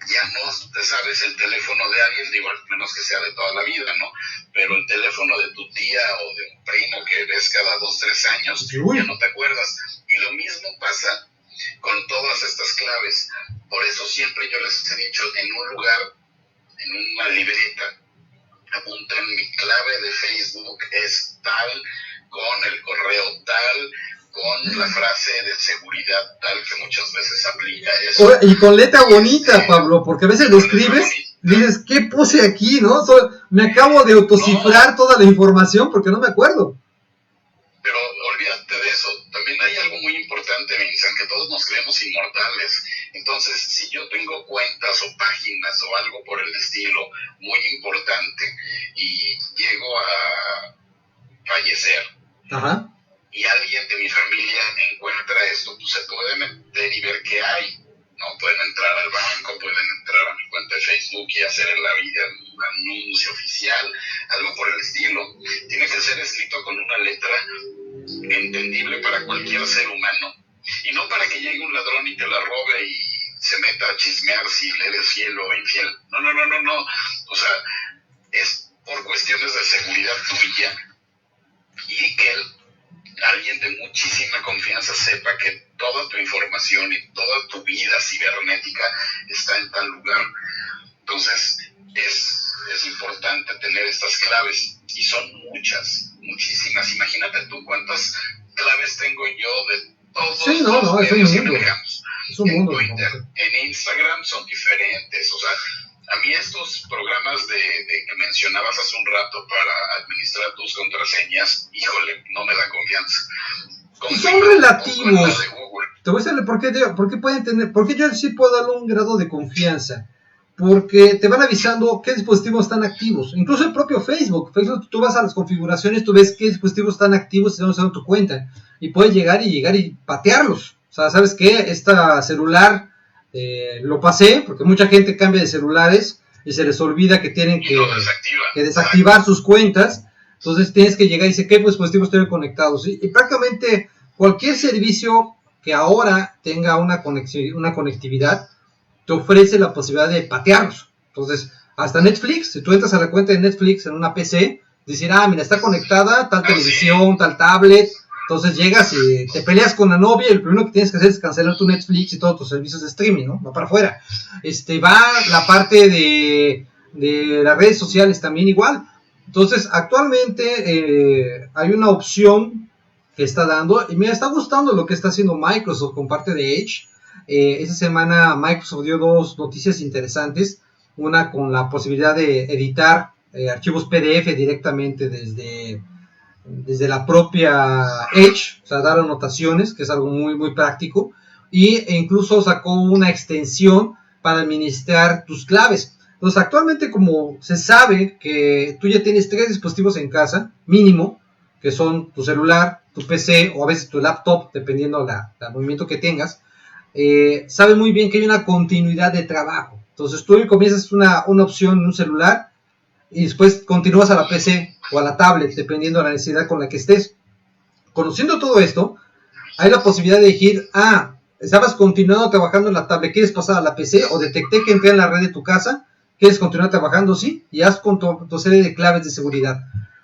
ya no te sabes el teléfono de alguien, digo, al menos que sea de toda la vida, ¿no? Pero el teléfono de tu tía o de un primo que ves cada 2-3 años, ya no te acuerdas. Y lo mismo pasa con todas estas claves. Por eso siempre yo les he dicho, en un lugar, en una libreta, apunten mi clave de Facebook es tal, con el correo tal, con la frase de seguridad tal, que muchas veces aplica eso. Y con letra bonita, Pablo, porque a veces lo escribes, dices, ¿qué puse aquí, no? Me acabo de autocifrar toda la información porque no me acuerdo. Pero olvídate de eso. También hay algo muy importante, Vincent, que todos nos creemos inmortales. Entonces, si yo tengo cuentas o páginas o algo por el estilo muy importante y llego a fallecer, ajá, y alguien de mi familia encuentra esto, pues se puede meter y ver qué hay, ¿no? Pueden entrar al banco, pueden entrar a mi cuenta de Facebook y hacer el anuncio oficial, algo por el estilo. Tiene que ser escrito con una letra entendible para cualquier ser humano, y no para que llegue un ladrón y te la robe y se meta a chismear si le eres fiel o infiel. No. O sea, es por cuestiones de seguridad tuya, y que alguien de muchísima confianza sepa que toda tu información y toda tu vida cibernética está en tal lugar. Entonces es importante tener estas claves, y son muchísimas. Imagínate tú cuántas claves tengo yo de todos los medios que manejamos. En Twitter, en Instagram son diferentes. O sea, a mí estos programas de que mencionabas hace un rato para administrar tus contraseñas, híjole, no me da confianza. Son relativos. Te voy a decir por qué yo sí puedo darle un grado de confianza. Porque te van avisando qué dispositivos están activos. Incluso el propio Facebook, tú vas a las configuraciones, tú ves qué dispositivos están activos y están usando tu cuenta. Y puedes llegar y patearlos. O sea, ¿sabes qué? Esta celular lo pasé, porque mucha gente cambia de celulares y se les olvida que tienen que desactivar sus cuentas. Entonces tienes que llegar y decir qué dispositivos estoy conectados. Y prácticamente cualquier servicio que ahora tenga una conectividad te ofrece la posibilidad de patearlos. Entonces, hasta Netflix, si tú entras a la cuenta de Netflix en una PC, decir, mira, está conectada tal televisión, tal tablet. Entonces llegas y te peleas con la novia y lo primero que tienes que hacer es cancelar tu Netflix y todos tus servicios de streaming, ¿no? Va para afuera. Va la parte de de las redes sociales también igual. Entonces, actualmente hay una opción que está dando, y me está gustando lo que está haciendo Microsoft con parte de Edge. Esta semana Microsoft dio dos noticias interesantes, una con la posibilidad de editar archivos PDF directamente desde la propia Edge, o sea, dar anotaciones, que es algo muy, muy práctico, e incluso sacó una extensión para administrar tus claves. Entonces, actualmente, como se sabe que tú ya tienes 3 dispositivos en casa, mínimo, que son tu celular, tu PC o a veces tu laptop, dependiendo del movimiento que tengas, sabe muy bien que hay una continuidad de trabajo. Entonces, tú comienzas una opción en un celular y después continúas a la PC o a la tablet, dependiendo de la necesidad con la que estés. Conociendo todo esto, hay la posibilidad de elegir, estabas continuando trabajando en la tablet, ¿quieres pasar a la PC? O detecté que entré en la red de tu casa, ¿quieres continuar trabajando? Sí, y haz con tu serie de claves de seguridad.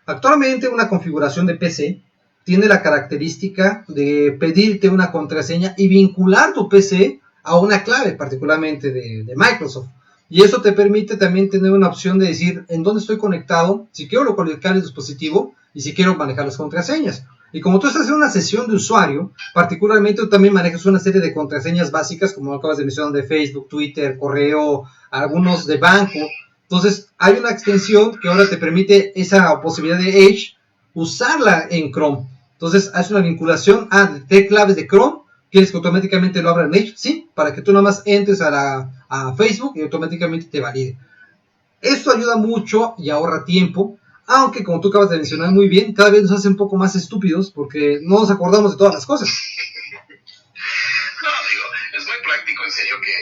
Actualmente una configuración de PC tiene la característica de pedirte una contraseña y vincular tu PC a una clave, particularmente de Microsoft. Y eso te permite también tener una opción de decir en dónde estoy conectado, si quiero localizar el dispositivo y si quiero manejar las contraseñas. Y como tú estás en una sesión de usuario, particularmente tú también manejas una serie de contraseñas básicas, como acabas de mencionar, de Facebook, Twitter, correo, algunos de banco. Entonces, hay una extensión que ahora te permite esa posibilidad de Edge, usarla en Chrome. Entonces, haces una vinculación de claves de Chrome. ¿Quieres que automáticamente lo abra en Edge? Sí, para que tú nada más entres a Facebook y automáticamente te valide. Esto ayuda mucho y ahorra tiempo, aunque como tú acabas de mencionar muy bien, cada vez nos hace un poco más estúpidos porque no nos acordamos de todas las cosas. No, digo, es muy práctico, en serio, que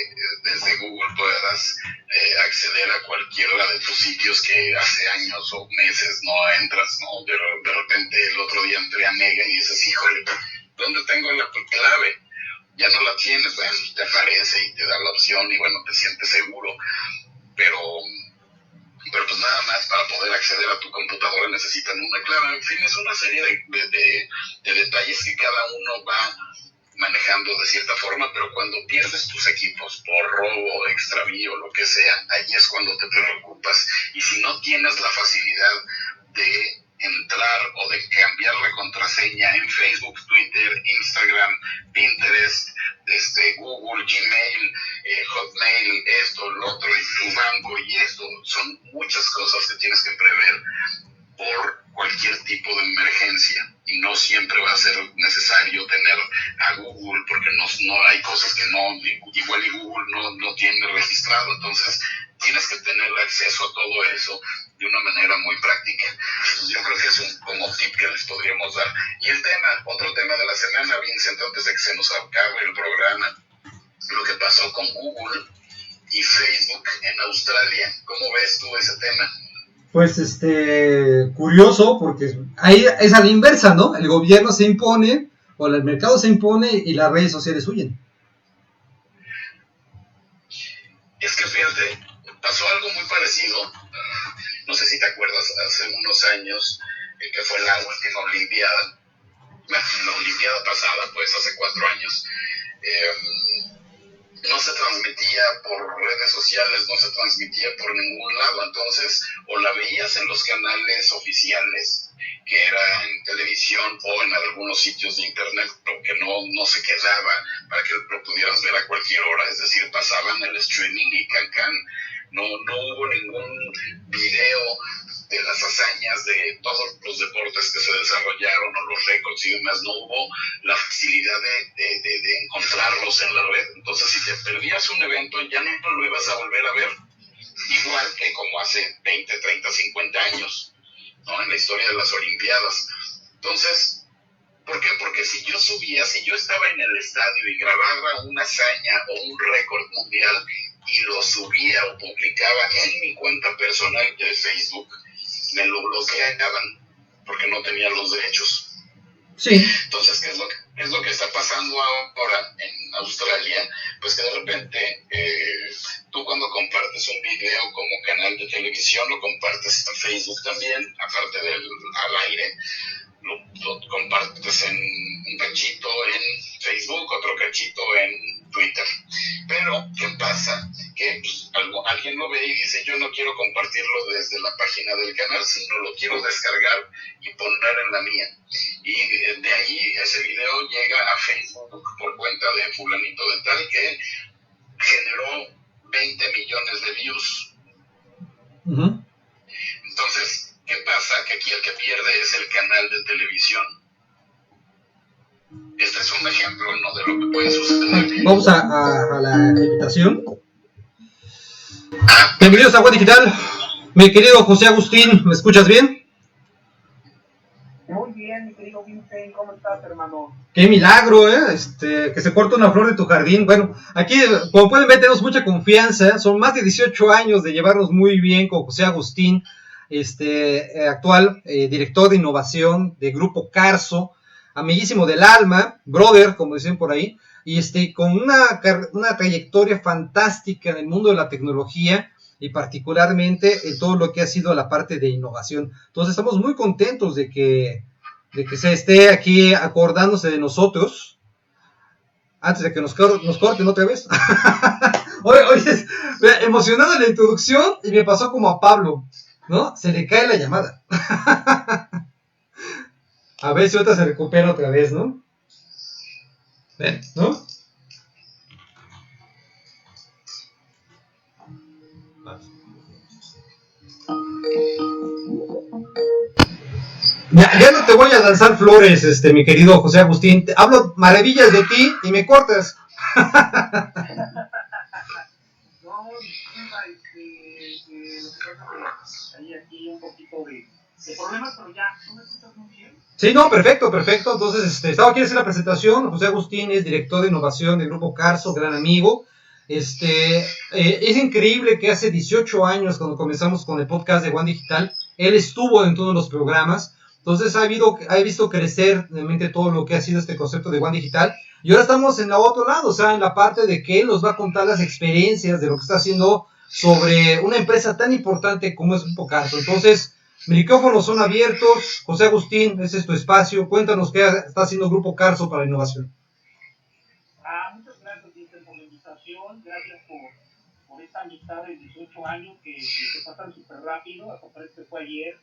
desde Google puedas acceder a cualquiera de tus sitios que hace años o meses no entras, ¿no? De repente el otro día entré a Mega y dices, híjole, ¿dónde tengo la clave? Ya no la tienes, bueno, te aparece y te da la opción y bueno, te sientes seguro, pero pues nada más para poder acceder a tu computadora necesitan una clave. En fin, es una serie de detalles que cada uno va manejando de cierta forma, pero cuando pierdes tus equipos por robo, extravío, lo que sea, ahí es cuando te preocupas. Y si no tienes la facilidad de entrar o de cambiar la contraseña en Facebook, Twitter, Instagram, Pinterest, Google, Gmail, Hotmail, esto, lo otro, y tu banco y esto, son muchas cosas que tienes que prever por cualquier tipo de emergencia, y no siempre va a ser necesario tener a Google, porque no hay cosas que no, igual y Google no tiene registrado, entonces tienes que tener acceso a todo eso de una manera muy práctica. Yo creo que es un como tip que les podríamos dar. Y otro tema de la semana, Vincent, antes de que se nos acabe el programa, lo que pasó con Google y Facebook en Australia. ¿Cómo ves tú ese tema? Pues curioso, porque ahí es a la inversa, ¿no? El gobierno se impone, o el mercado se impone y las redes sociales huyen. Es que fíjate, pasó algo muy parecido. No sé si te acuerdas, hace unos años, que fue la última Olimpiada, la Olimpiada pasada, pues hace 4 años, no se transmitía por redes sociales, no se transmitía por ningún lado, entonces o la veías en los canales oficiales, que era en televisión o en algunos sitios de internet, pero que no se quedaba para que lo pudieras ver a cualquier hora, es decir, pasaban el streaming y can, no hubo ningún video de las hazañas de todos los deportes que se desarrollaron o los récords y demás, no hubo la facilidad de encontrarlos en la red. Entonces, si te perdías un evento, ya no lo ibas a volver a ver, igual que como hace 20, 30, 50 años, ¿no? En la historia de las Olimpiadas. Entonces, ¿por qué? Porque si yo estaba en el estadio y grababa una hazaña o un récord mundial y lo subía o publicaba en mi cuenta personal de Facebook, me lo bloqueaban porque no tenía los derechos. Sí. Entonces, ¿qué es lo que está pasando ahora en Australia? Pues que de repente tú cuando compartes un video como canal de televisión, lo compartes en Facebook también, aparte del al aire, lo compartes en un cachito en Facebook, otro cachito en Twitter. Pero, ¿qué pasa? Que que pues, alguien lo ve y dice, yo no quiero compartirlo desde la página del canal, sino lo quiero descargar y poner en la mía. Y de ahí ese video llega a Facebook por cuenta de fulanito de tal que generó 20 millones de views. Uh-huh. Entonces, ¿qué pasa? Que aquí el que pierde es el canal de televisión. Este es un ejemplo, ¿no?, de lo que puede suceder. Vamos a la invitación. Bienvenidos a Web Digital. Mi querido José Agustín, ¿me escuchas bien? Muy bien, mi querido Vincent, ¿cómo estás, hermano? Qué milagro, que se corta una flor de tu jardín. Bueno, aquí, como pueden ver, tenemos mucha confianza. Son más de 18 años de llevarnos muy bien con José Agustín, actual director de innovación de Grupo Carso, amiguísimo del alma, brother, como dicen por ahí, y con una trayectoria fantástica en el mundo de la tecnología y particularmente en todo lo que ha sido la parte de innovación. Entonces estamos muy contentos de que se esté aquí acordándose de nosotros antes de que nos corten otra vez. Oye, emocionado en la introducción y me pasó como a Pablo, ¿no? Se le cae la llamada. A ver si otra se recupera otra vez, ¿no? ¿Ven? ¿No? Ya no te voy a lanzar flores, mi querido José Agustín. Te hablo maravillas de ti y me cortas. No, disculpa, lo que pasa es que hay aquí un poquito de problemas, pero ya, ¿tú me escuchas muy bien? Sí, no, perfecto. Entonces, estaba aquí haciendo la presentación. José Agustín es director de innovación del Grupo Carso, gran amigo. Es increíble que hace 18 años, cuando comenzamos con el podcast de One Digital, él estuvo en todos los programas. Entonces, ha visto crecer realmente todo lo que ha sido este concepto de One Digital. Y ahora estamos en el otro lado, o sea, en la parte de que él nos va a contar las experiencias de lo que está haciendo sobre una empresa tan importante como es Grupo Carso. Entonces, micrófonos son abiertos. José Agustín, ese es tu espacio. Cuéntanos qué está haciendo Grupo Carso para innovación. Muchas gracias, Vicente, por la invitación. Gracias por esta amistad de 18 años que se pasan súper rápido. Hasta parece que fue ayer.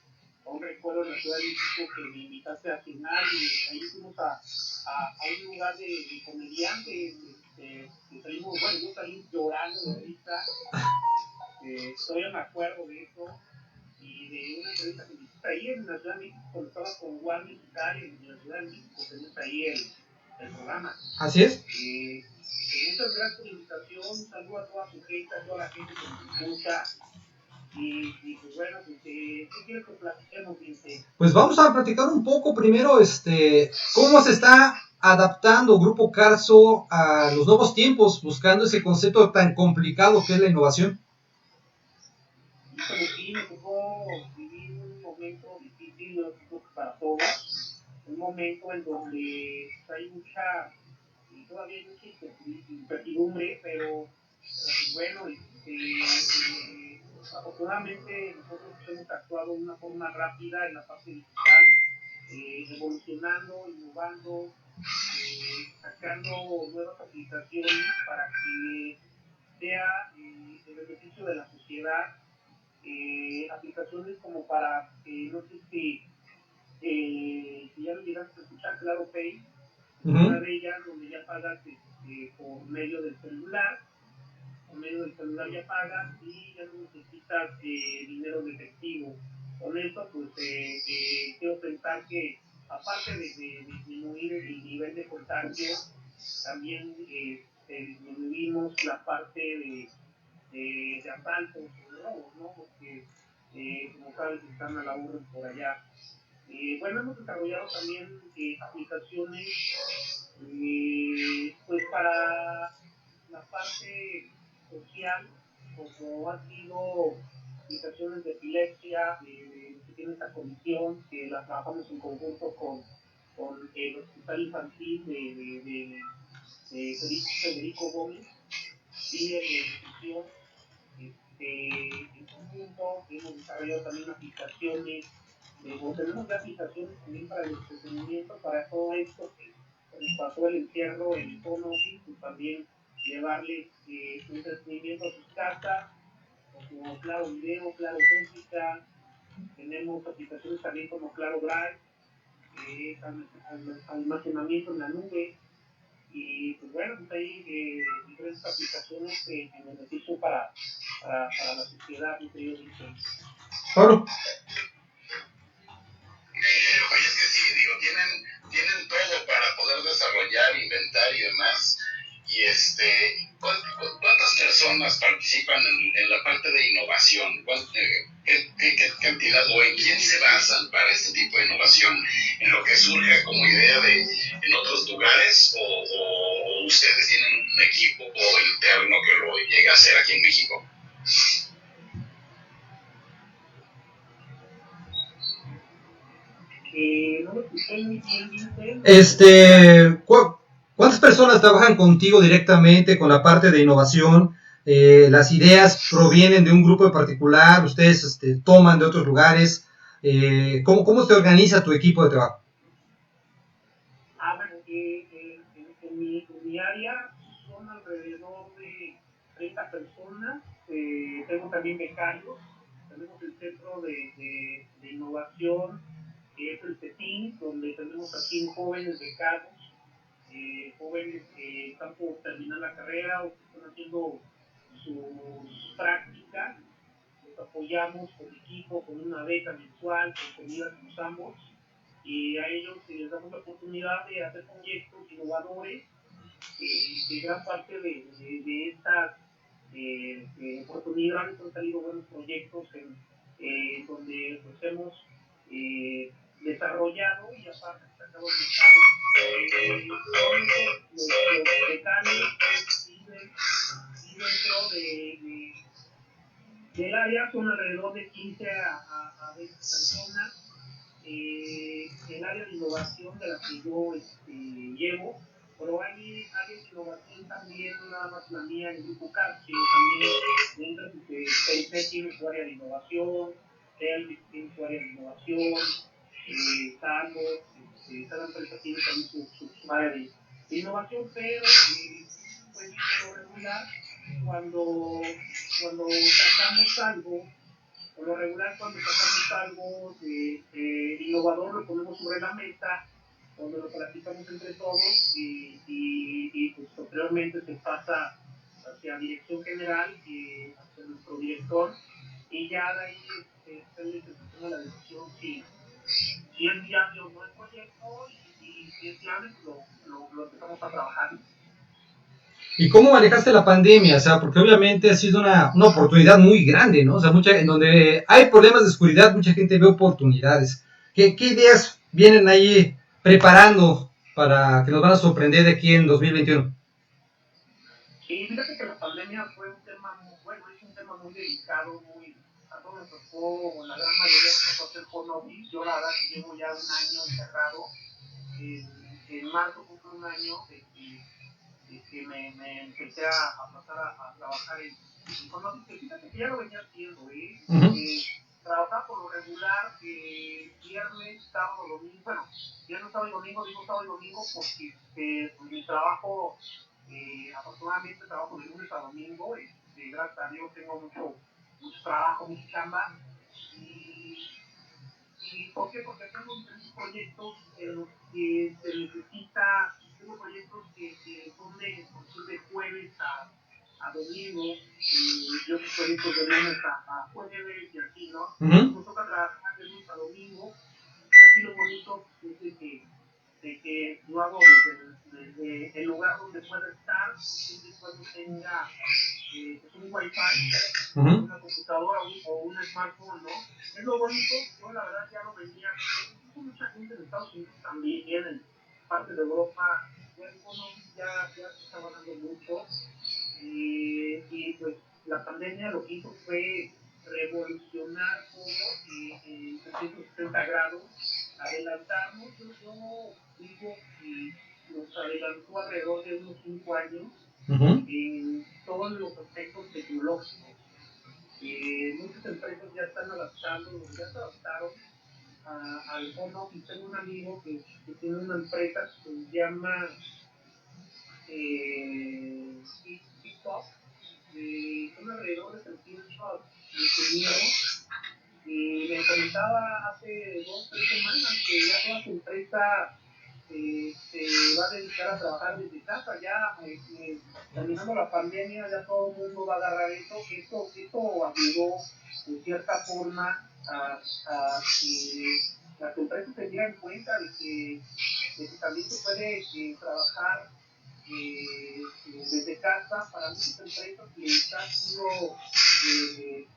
Aún recuerdo en la Ciudad de México que me invitaste a cenar y ahí fuimos a un lugar de comediantes. Salimos, bueno, yo salí llorando de risa. Todavía me acuerdo de eso. Y de una entrevista que me hiciste ahí en la Ciudad de México, cuando estabas con One Digital en la Ciudad de México, tenés ahí el programa. Así es. Muchas gracias por la invitación, un saludo a toda su gente, a toda la gente que nos escucha. Y pues bueno, ¿qué quieres que platiquemos, Vicente? Pues vamos a platicar un poco primero, cómo se está adaptando Grupo Carso a los nuevos tiempos, buscando ese concepto tan complicado que es la innovación. Híjole, sí, me tocó vivir un momento difícil, yo creo que para todos, un momento en donde hay mucha, y todavía hay mucha incertidumbre, pero bueno, afortunadamente nosotros hemos actuado de una forma rápida en la parte digital, evolucionando, innovando, sacando nuevas aplicaciones para que sea el beneficio de la sociedad. Aplicaciones como para, no sé si ya lo llegaste a escuchar, Claro Pay, una de ellas donde ya pagas por medio del celular ya pagas y ya no necesitas dinero en efectivo. Con eso, pues quiero pensar que aparte de disminuir el nivel de contagio, también disminuimos la parte de asaltos o de robos, ¿no? Porque, como sabes, están a la orden por allá. Bueno, hemos desarrollado también aplicaciones pues para la parte social, como han sido aplicaciones de epilepsia, que tiene esta comisión, que las trabajamos en conjunto con el Hospital Infantil de Federico Gómez y el de nutrición. En conjunto hemos desarrollado también aplicaciones, tenemos aplicaciones también para el entretenimiento, para todo esto que nos pasó el encierro, el home office, pues también llevarles entretenimiento a sus casas, como Claro Video, Claro Música. Tenemos aplicaciones también como Claro Drive, almacenamiento en la nube. Y pues bueno, pues hay diferentes aplicaciones en beneficio para la sociedad, mi querido Víctor. Claro. Oye, es que sí, digo, tienen todo para poder desarrollar, inventar y demás. Y ¿cuántas personas participan en la parte de innovación? ¿Qué cantidad o en quién se basan para este tipo de innovación? ¿En lo que surge como idea en otros lugares? ¿O ustedes tienen un equipo interno que lo llegue a hacer aquí en México? No lo escuché muy bien, Vincent. ¿Cuántas personas trabajan contigo directamente con la parte de innovación? ¿Las ideas provienen de un grupo en particular? ¿Ustedes toman de otros lugares? ¿Cómo se organiza tu equipo de trabajo? Bueno, en mi área son alrededor de 30 personas. Tengo también becarios. Tenemos el Centro de Innovación, que es el CETIN, donde tenemos aquí jóvenes becados, jóvenes que están por terminar la carrera o que están haciendo sus prácticas. Los apoyamos con equipo, con una beca mensual, con comida que usamos, y a ellos les damos la oportunidad de hacer proyectos innovadores. Que gran parte de estas oportunidades han salido buenos proyectos donde pues, hemos desarrollado y aparte sacado el mercado. Los becarios y dentro del área son alrededor de 15 a 20 personas. El área de innovación de la que yo llevo, pero hay áreas de innovación también, no nada más la mía, el grupo CAP, sino también dentro de PIC tiene su área de innovación, Elvis tiene su área de innovación, Salvo, cada empresa tiene también su área de innovación, pero pues por lo regular, cuando sacamos algo, por lo regular, cuando sacamos algo innovador, lo ponemos sobre la mesa, donde lo platicamos entre todos y pues posteriormente se pasa hacia dirección general, hacia nuestro director, y ya de ahí se toma la decisión si es viable o no el proyecto, y si es viable, pues lo empezamos a trabajar. ¿Y cómo manejaste la pandemia? O sea, porque obviamente ha sido una oportunidad muy grande, ¿no? O sea, en donde hay problemas de seguridad, mucha gente ve oportunidades. ¿Qué ideas vienen ahí preparando para que nos van a sorprender de aquí en 2021? Sí, fíjate que la pandemia fue un tema muy bueno, es un tema muy delicado, a todos nos tocó, la gran mayoría nos tocó hacer home office. Yo la verdad que llevo ya un año encerrado. En marzo cumple un año de que me empecé a pasar a trabajar en home office. Fíjate que ya lo venía haciendo, trabajaba por lo regular viernes, sábado, domingo. Bueno, viernes, sábado y domingo, digo sábado y domingo porque mi trabajo, afortunadamente trabajo de lunes a domingo. Gracias a Dios tengo mucho trabajo, mucha chamba. ¿Y por qué? Porque tengo diferentes proyectos en los que se necesita, tengo proyectos que son de jueves a domingo, y otros proyectos de lunes a jueves y así, ¿no? Nos toca trabajar de lunes a domingo. Aquí lo bonito es de que lo hago desde el lugar donde pueda estar, siempre y cuando tenga un wifi, una computadora o un smartphone, ¿no? Es lo bonito. Yo la verdad ya lo venía, mucha gente en Estados Unidos también, en parte de Europa, ya se estaba dando mucho, y pues la pandemia lo que hizo fue revolucionar todo en 360 grados, adelantarnos. Yo digo que nos adelantó alrededor de unos 5 años en todos los aspectos tecnológicos. Muchas empresas ya están adaptando, ya se adaptaron al home office. Tengo un amigo que tiene una empresa que se llama TikTok, son alrededor de 300 ingenieros, y me comentaba hace 2 o 3 semanas que ya toda su empresa se va a dedicar a trabajar desde casa. Ya terminando la pandemia, ya todo el mundo va a agarrar esto ayudó de cierta forma a que las empresas se dieran cuenta de que también se puede trabajar desde casa. Para muchas empresas les ha sido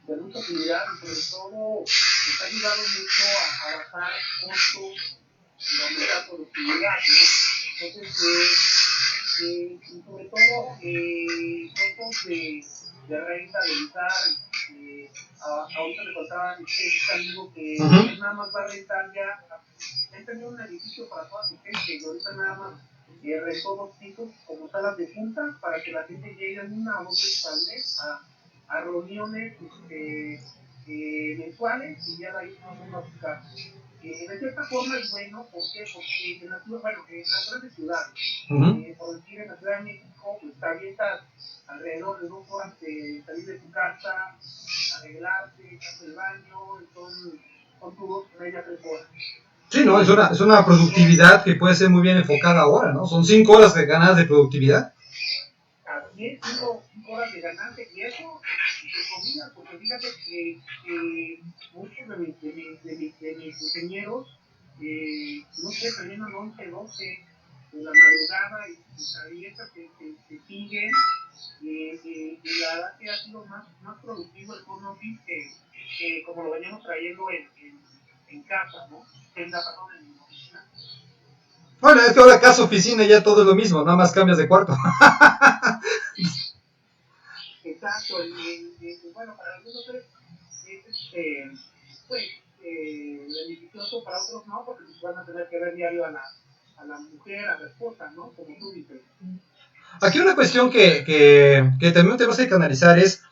de mucha utilidad, y sobre todo les ha ayudado mucho a bajar costos y aumentar productividad, ¿no? Entonces, y sobre todo costos de renta, de usar. Ahorita me contaba este amigo que él nada más va a rentar ya. Él tenía un edificio para toda su gente, y ahorita nada más rentó 2 pisos como salas de juntas para que la gente llegue 1 o 2 veces al mes a reuniones mensuales, y ya de ahí todo el mundo a su casa. De cierta forma es bueno. ¿Por qué? Porque en las grandes ciudades, por decir, en la Ciudad de México, pues te avientas alrededor de 2 horas de salir de tu casa, arreglarte, echarte el baño, son tus 2, media, 3 horas. Sí, no, es una productividad que puede ser muy bien enfocada ahora, ¿no? Son 5 horas de ganas de productividad. Así es, 5 horas de ganancia, y eso, entre comillas, porque fíjate que muchos de mis ingenieros, no sé, terminan 11, 12 de la madrugada, y abiertas se siguen, y la verdad que ha sido más productivo el home office que como lo veníamos trayendo en casa, ¿no? En la oficina. Bueno, es que ahora casa oficina ya todo es lo mismo, nada más cambias de cuarto. Exacto, bueno, para algunos es pues, beneficioso, para otros no, porque pues van a tener que ver diario a la mujer, a la esposa, ¿no? Como tú dices. Aquí una cuestión que también tenemos que analizar es,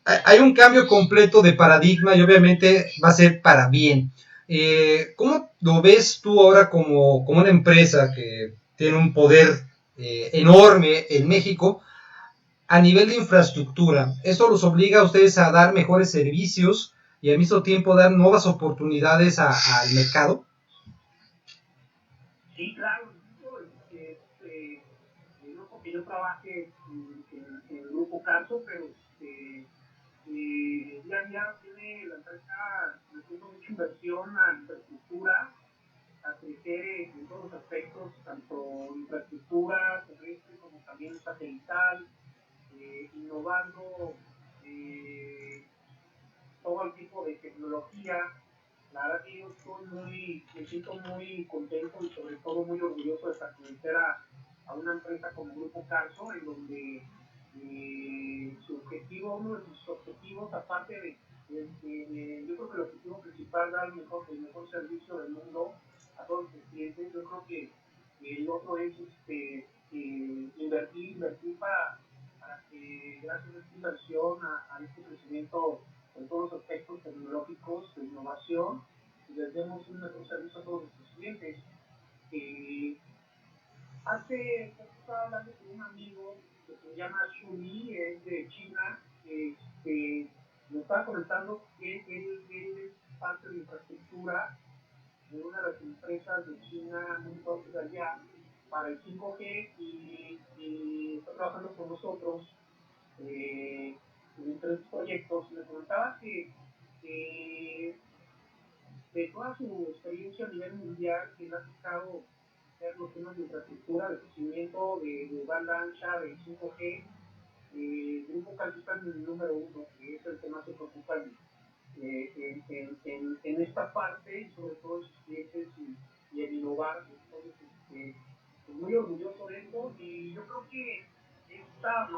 hay un cambio completo de paradigma y obviamente va a ser para bien. ¿Cómo lo ves tú ahora como una empresa que tiene un poder enorme en México a nivel de infraestructura? ¿Esto los obliga a ustedes a dar mejores servicios y al mismo tiempo dar nuevas oportunidades al mercado? Sí, claro. No porque yo trabaje en el grupo Carso, pero día a día tiene la empresa haciendo mucha inversión a infraestructura, a crecer en todos los aspectos, tanto infraestructura terrestre como también satelital, innovando todo el tipo de tecnología. La verdad que yo me siento muy contento y sobre todo muy orgulloso de pertenecer a una empresa como Grupo Carso, en donde uno de sus objetivos, aparte yo creo que el objetivo principal es dar el mejor servicio del mundo a todos los clientes. Yo creo que el otro es invertir para que gracias a esta inversión, a este crecimiento en todos los aspectos tecnológicos de innovación, y les demos un mejor servicio a todos nuestros clientes. Hace poco estaba hablando con un amigo que se llama Shuli, es de China. Me estaba comentando que él es parte de infraestructura de una de las empresas de China muy fuertes de allá para el 5G, y está trabajando con nosotros en 3 proyectos. Me comentaba que de toda su experiencia a nivel mundial, que le ha tocado ver los temas de infraestructura, de crecimiento, de banda ancha, de 5G, Grupo Carso está en el número 1, que es el que más se preocupa en esta parte, y sobre todo en sus clientes y en innovar. Entonces, pues muy orgulloso de esto, y yo creo que esta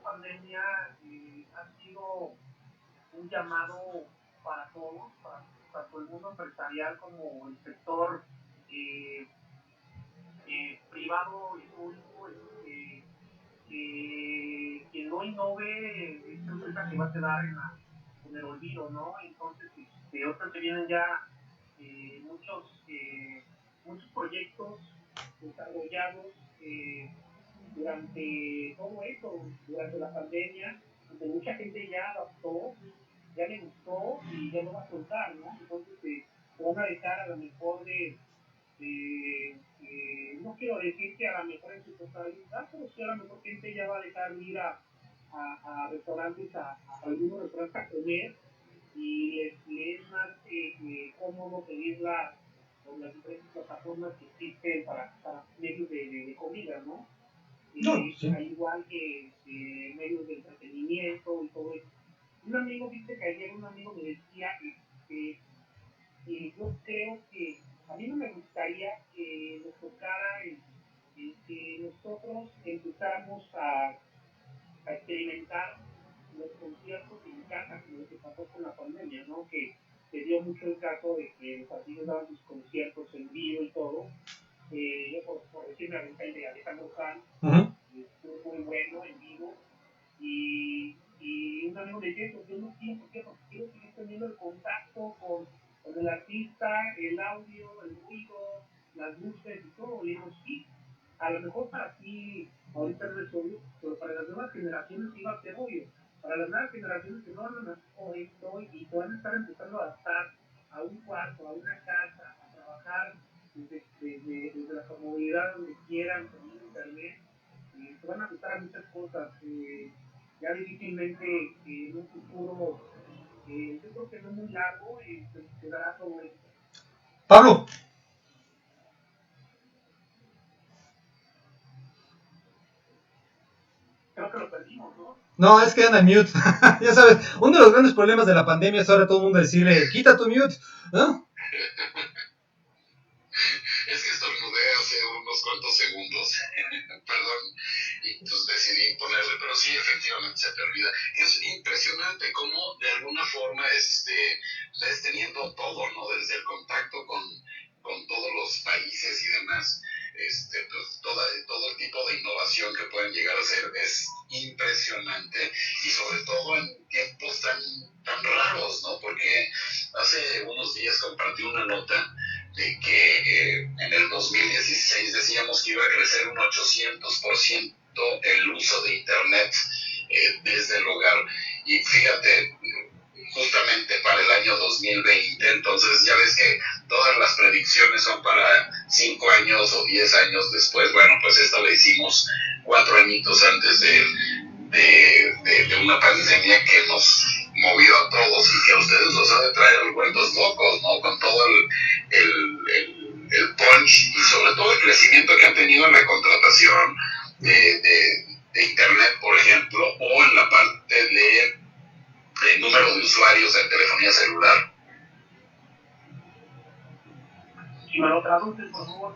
pandemia ha sido un llamado para todos, para tanto el mundo empresarial como el sector privado y público. Quien no innove, esta empresa que va a quedar en el olvido, ¿no? Entonces, ahorita se vienen ya muchos proyectos desarrollados durante todo esto, durante la pandemia, donde mucha gente ya adaptó, ya le gustó y ya lo va a soltar, ¿no? Entonces, se van a dejar a lo mejor no quiero decir que a lo mejor en su totalidad, pero sí a lo mejor gente ya va a dejar de ir a restaurantes, a algunos restaurantes a comer y le es más cómodo pedirla por las diferentes plataformas que existen para medios de comida, ¿no? No, sí. Al igual que medios de entretenimiento y todo eso. Un amigo, viste que ayer un amigo me decía que yo creo que a mí no me gustaría que nos tocara que nosotros empezáramos a experimentar los conciertos en casa, como lo que pasó con la pandemia, ¿no? Que se dio mucho el caso de que los artistas daban sus conciertos en vivo y todo. Yo por decir me aventé el de Alejandro Sanz, estuvo muy bueno en vivo. Y un amigo me decía, pues yo no quiero, ¿por qué? Porque quiero seguir teniendo el contacto con el artista, el audio, el ruido, las luces y todo. Y digo, sí, a lo mejor para ti ahorita no es obvio, pero para las nuevas generaciones sí va a ser obvio. Para las nuevas generaciones que no van a nacer con esto y que van a estar empezando a adaptar a un cuarto, a una casa, a trabajar desde la comodidad donde quieran, con internet, se van a ajustar a muchas cosas. Ya difícilmente en un futuro, yo creo que no muy largo, se dará todo esto. Pablo. Creo que lo perdimos, ¿no? No, es que anda en mute. Ya sabes, uno de los grandes problemas de la pandemia es ahora todo el mundo decirle, quita tu mute, ¿no? Es que estornudé hace unos cuantos segundos, perdón, y pues decidí ponerle, pero sí, efectivamente se te olvida. Es impresionante cómo de alguna forma estás teniendo todo, ¿no? Desde el contacto con todos los países y demás, pues todo el tipo de innovación que pueden llegar a ser es impresionante, y sobre todo en tiempos tan raros, ¿no? Porque hace unos días compartí una nota de que en el 2016 decíamos que iba a crecer un 800% el uso de Internet desde el hogar. Y fíjate, justamente para el año 2020, entonces ya ves que todas las predicciones son para 5 años o 10 años después. Bueno, pues esta la hicimos 4 añitos antes de una pandemia que nos movió a todos y que a ustedes los ha de traer vueltos locos, ¿no? Con todo el punch y sobre todo el crecimiento que han tenido en la contratación de Internet, por ejemplo, o en la parte de número de usuarios de telefonía celular. Si me lo traduces, por favor,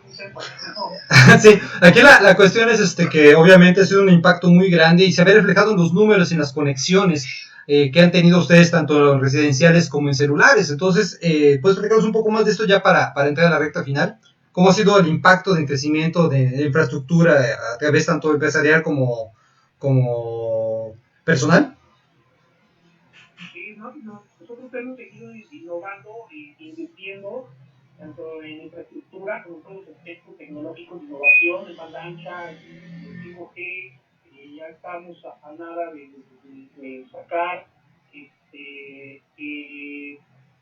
Sí, aquí la cuestión es que obviamente ha sido un impacto muy grande y se ve reflejado en los números y en las conexiones que han tenido ustedes tanto en residenciales como en celulares. Entonces, ¿puedes explicarnos un poco más de esto ya para entrar a la recta final? ¿Cómo ha sido el impacto de crecimiento de infraestructura a través tanto empresarial como personal? Sí, nosotros hemos seguido innovando e invirtiendo tanto en infraestructura como en todos los aspectos tecnológicos de innovación, en banda ancha, en 5G, ya estamos a nada de sacar,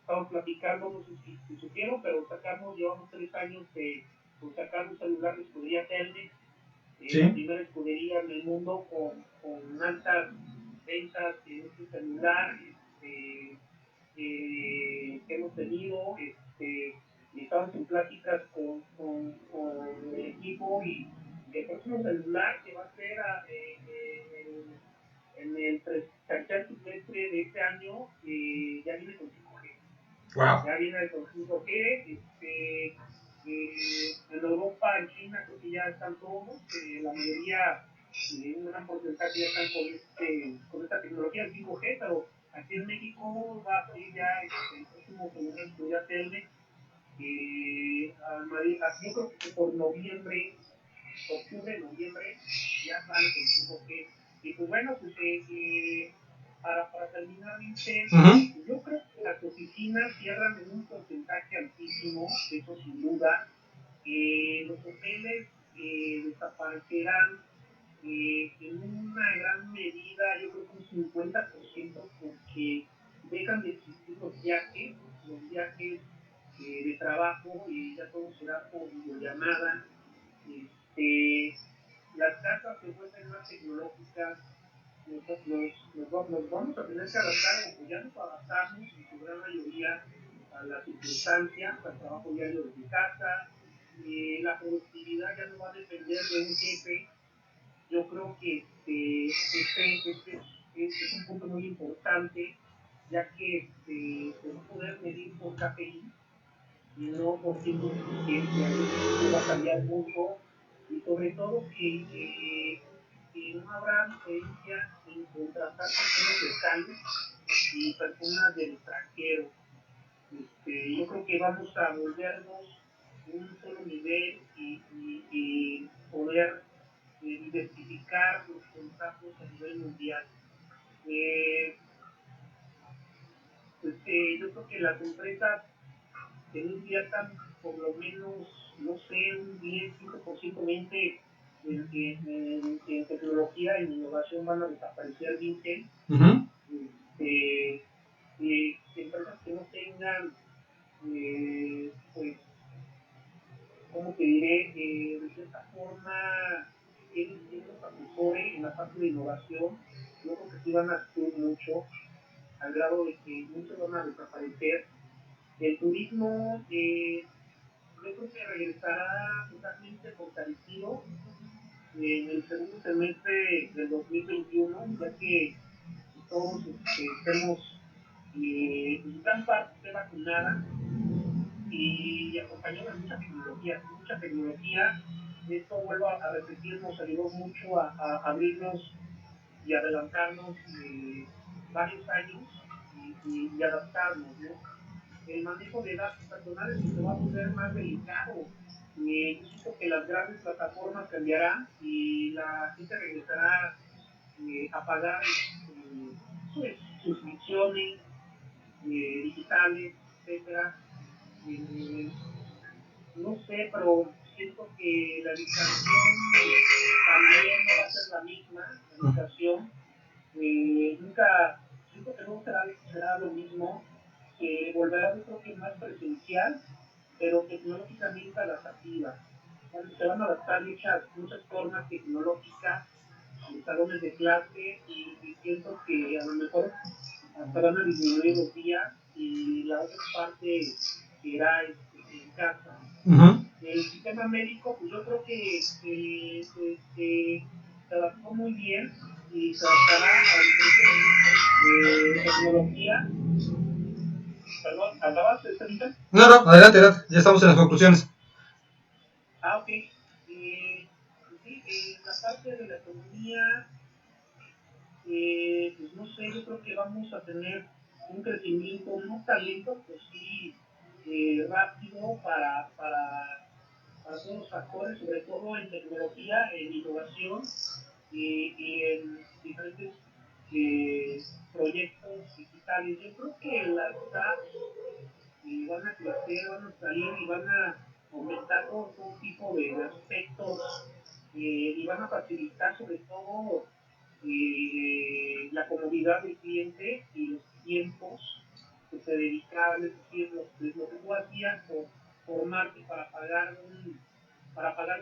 estamos platicando, no sé si supieron, pero llevamos 3 años con sacar un celular de escudería Telmex, la primera escudería en el mundo con altas ventas en este celular que hemos tenido. Estamos en pláticas con el equipo y el próximo celular que va a ser en el tercer trimestre de este año ya viene con 5G. Wow. Ya viene con 5G. En Europa, en China, creo que ya están todos, la mayoría, un gran porcentaje ya están con esta tecnología del 5G, pero aquí en México va a salir ya el próximo celular que ya Telmex. Yo creo que por noviembre, octubre, noviembre, ya sale con 5G. Y pues bueno, pues para terminar, Vincent, yo creo que las oficinas cierran en un porcentaje altísimo, eso sin duda. Los hoteles desaparecerán en una gran medida, yo creo que un 50%, porque dejan de existir los viajes de trabajo, y ya todo será por videollamada. Las casas se vuelven más tecnológicas, nos vamos a tener que adaptar, o ya nos adaptamos en su gran mayoría a las circunstancias, al trabajo diario de mi casa. La productividad ya no va a depender de un jefe. Yo creo que es un punto muy importante, ya que se va a poder medir por KPI y no por tiempo suficiente. Eso va a cambiar mucho, y sobre todo que no habrá diferencia en contratar personas locales y personas del extranjero. Yo creo que vamos a volvernos un solo nivel, y poder diversificar los contratos a nivel mundial. Eh, yo creo que las empresas que no inviertan por lo menos, no sé, un 10, 5%, 20% en tecnología, en innovación, van a desaparecer 20. Uh-huh. Empresas que no tengan, pues, ¿cómo te diré? De cierta forma, tienen ciertos asesores en la parte de innovación. Yo creo que sí van a sufrir mucho, al grado de que muchos van a desaparecer. El turismo, yo creo que regresará totalmente fortalecido en el segundo semestre del 2021, ya que todos estemos, gran parte esté vacunada, y acompañado de mucha tecnología. Esto, vuelvo a repetir, nos ayudó mucho a abrirnos y adelantarnos varios años, y adaptarnos, ¿no? El manejo de datos personales se va a volver más delicado. Yo siento que las grandes plataformas cambiarán, y la gente regresará a pagar pues, suscripciones digitales, etcétera. No sé, pero siento que la educación también no va a ser la misma. La educación nunca, siento que no será lo mismo, que volverá, yo creo que más presencial, pero tecnológicamente adaptativa. Se van a adaptar muchas formas tecnológicas, salones de clase, y siento que a lo mejor hasta van a disminuir los días, y la otra parte será en casa. Uh-huh. El sistema médico, pues yo creo que se adaptó muy bien, y se adaptará a diferentes tecnología. Perdón, ¿hablabas, Estevita? No, adelante, ya estamos en las conclusiones. Ok. Pues sí, la parte de la economía, pues no sé, yo creo que vamos a tener un crecimiento, no tan lento, pues sí, rápido para todos los factores, sobre todo en tecnología, en innovación, y en diferentes proyectos digitales. Yo creo que las apps van a crecer, van a salir, y van a aumentar todo tipo de aspectos, y van a facilitar sobre todo la comodidad del cliente y los tiempos que se dedicaban, es decir, lo que tú hacías por formarte para pagar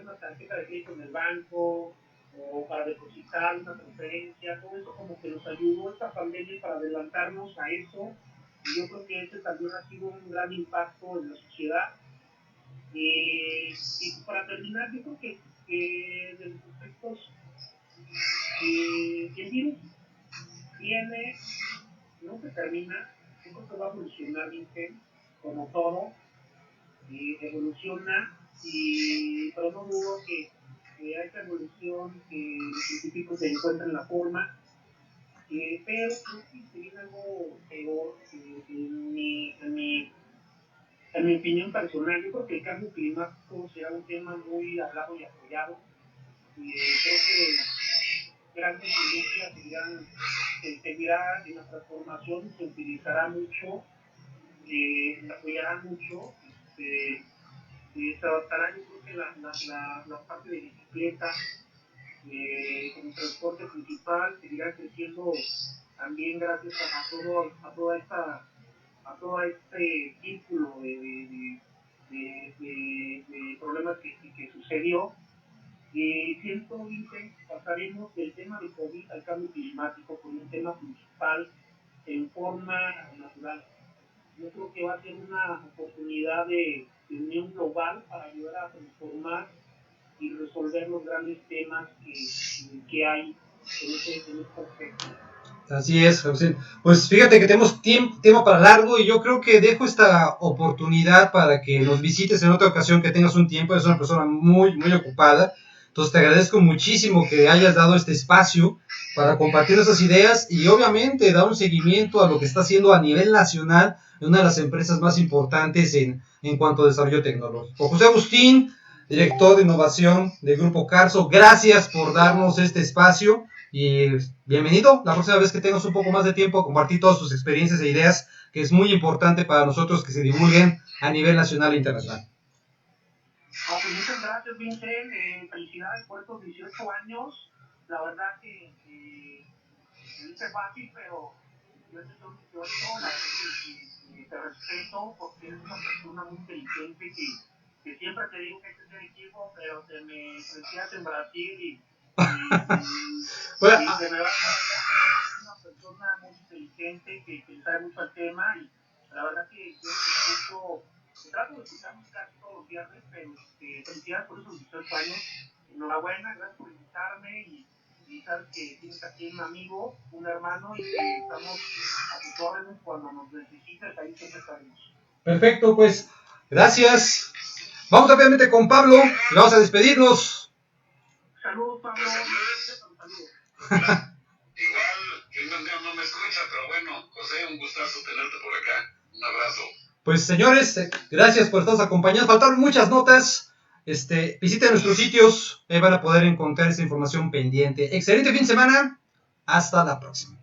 una tarjeta de crédito en el banco, o para depositar una transferencia. Todo eso como que nos ayudó esta pandemia para adelantarnos a eso, y yo creo que ese también ha sido un gran impacto en la sociedad. Y para terminar, yo creo que de los aspectos, el virus viene, no se termina. Yo creo que va a evolucionar, Vincent, como todo, evoluciona, pero no dudo que a esa evolución, los científicos se encuentran la forma, pero creo que se viene algo peor, en mi opinión personal. Yo creo que el cambio climático será un tema muy hablado y apoyado. Creo que grandes industrias seguirá en la transformación, se utilizará mucho, se apoyará mucho. Se adaptará, yo creo que la parte de bicicleta, como transporte principal, seguirá creciendo también gracias a todo este círculo de problemas que sucedió. Siento, Vincent, pasaremos del tema de COVID al cambio climático como un tema principal en forma natural. Yo creo que va a ser una oportunidad de unión global para ayudar a transformar y resolver los grandes temas que hay en este aspecto. Así es, José. Pues fíjate que tenemos tema para largo y yo creo que dejo esta oportunidad para que nos visites en otra ocasión, que tengas un tiempo. Eres una persona muy, muy ocupada. Entonces te agradezco muchísimo que hayas dado este espacio para compartir esas ideas y obviamente dar un seguimiento a lo que está haciendo a nivel nacional en una de las empresas más importantes en cuanto a desarrollo tecnológico. José Agustín, director de innovación del Grupo Carso, gracias por darnos este espacio. Y bienvenido la próxima vez que tengas un poco más de tiempo a compartir todas tus experiencias e ideas, que es muy importante para nosotros que se divulguen a nivel nacional e internacional. Pues muchas gracias, Vincent. Felicidades por estos 18 años. La verdad que me dice fácil, pero yo te soy 18, la verdad que te respeto porque eres una persona muy inteligente que siempre te digo que este es el equipo, pero te me precias en Brasil y bueno, de verdad es una persona muy inteligente que sabe mucho el tema y la verdad que yo escucho, trato de escucharnos casi todos los viernes, pero felicidades por esos 18 años, enhorabuena, gracias por invitarme y sabes que tienes aquí un amigo, un hermano y que estamos a tus órdenes cuando nos necesites, ahí siempre estaremos. Perfecto, pues gracias. Vamos rápidamente con Pablo y vamos a despedirnos. Saludos, Pablo. Igual, no me escucha, pero bueno, José, un gustazo tenerte por acá. Un abrazo. Pues señores, gracias por estarnos acompañando. Faltaron muchas notas. Visiten nuestros sitios, van a poder encontrar esa información pendiente. Excelente fin de semana. Hasta la próxima.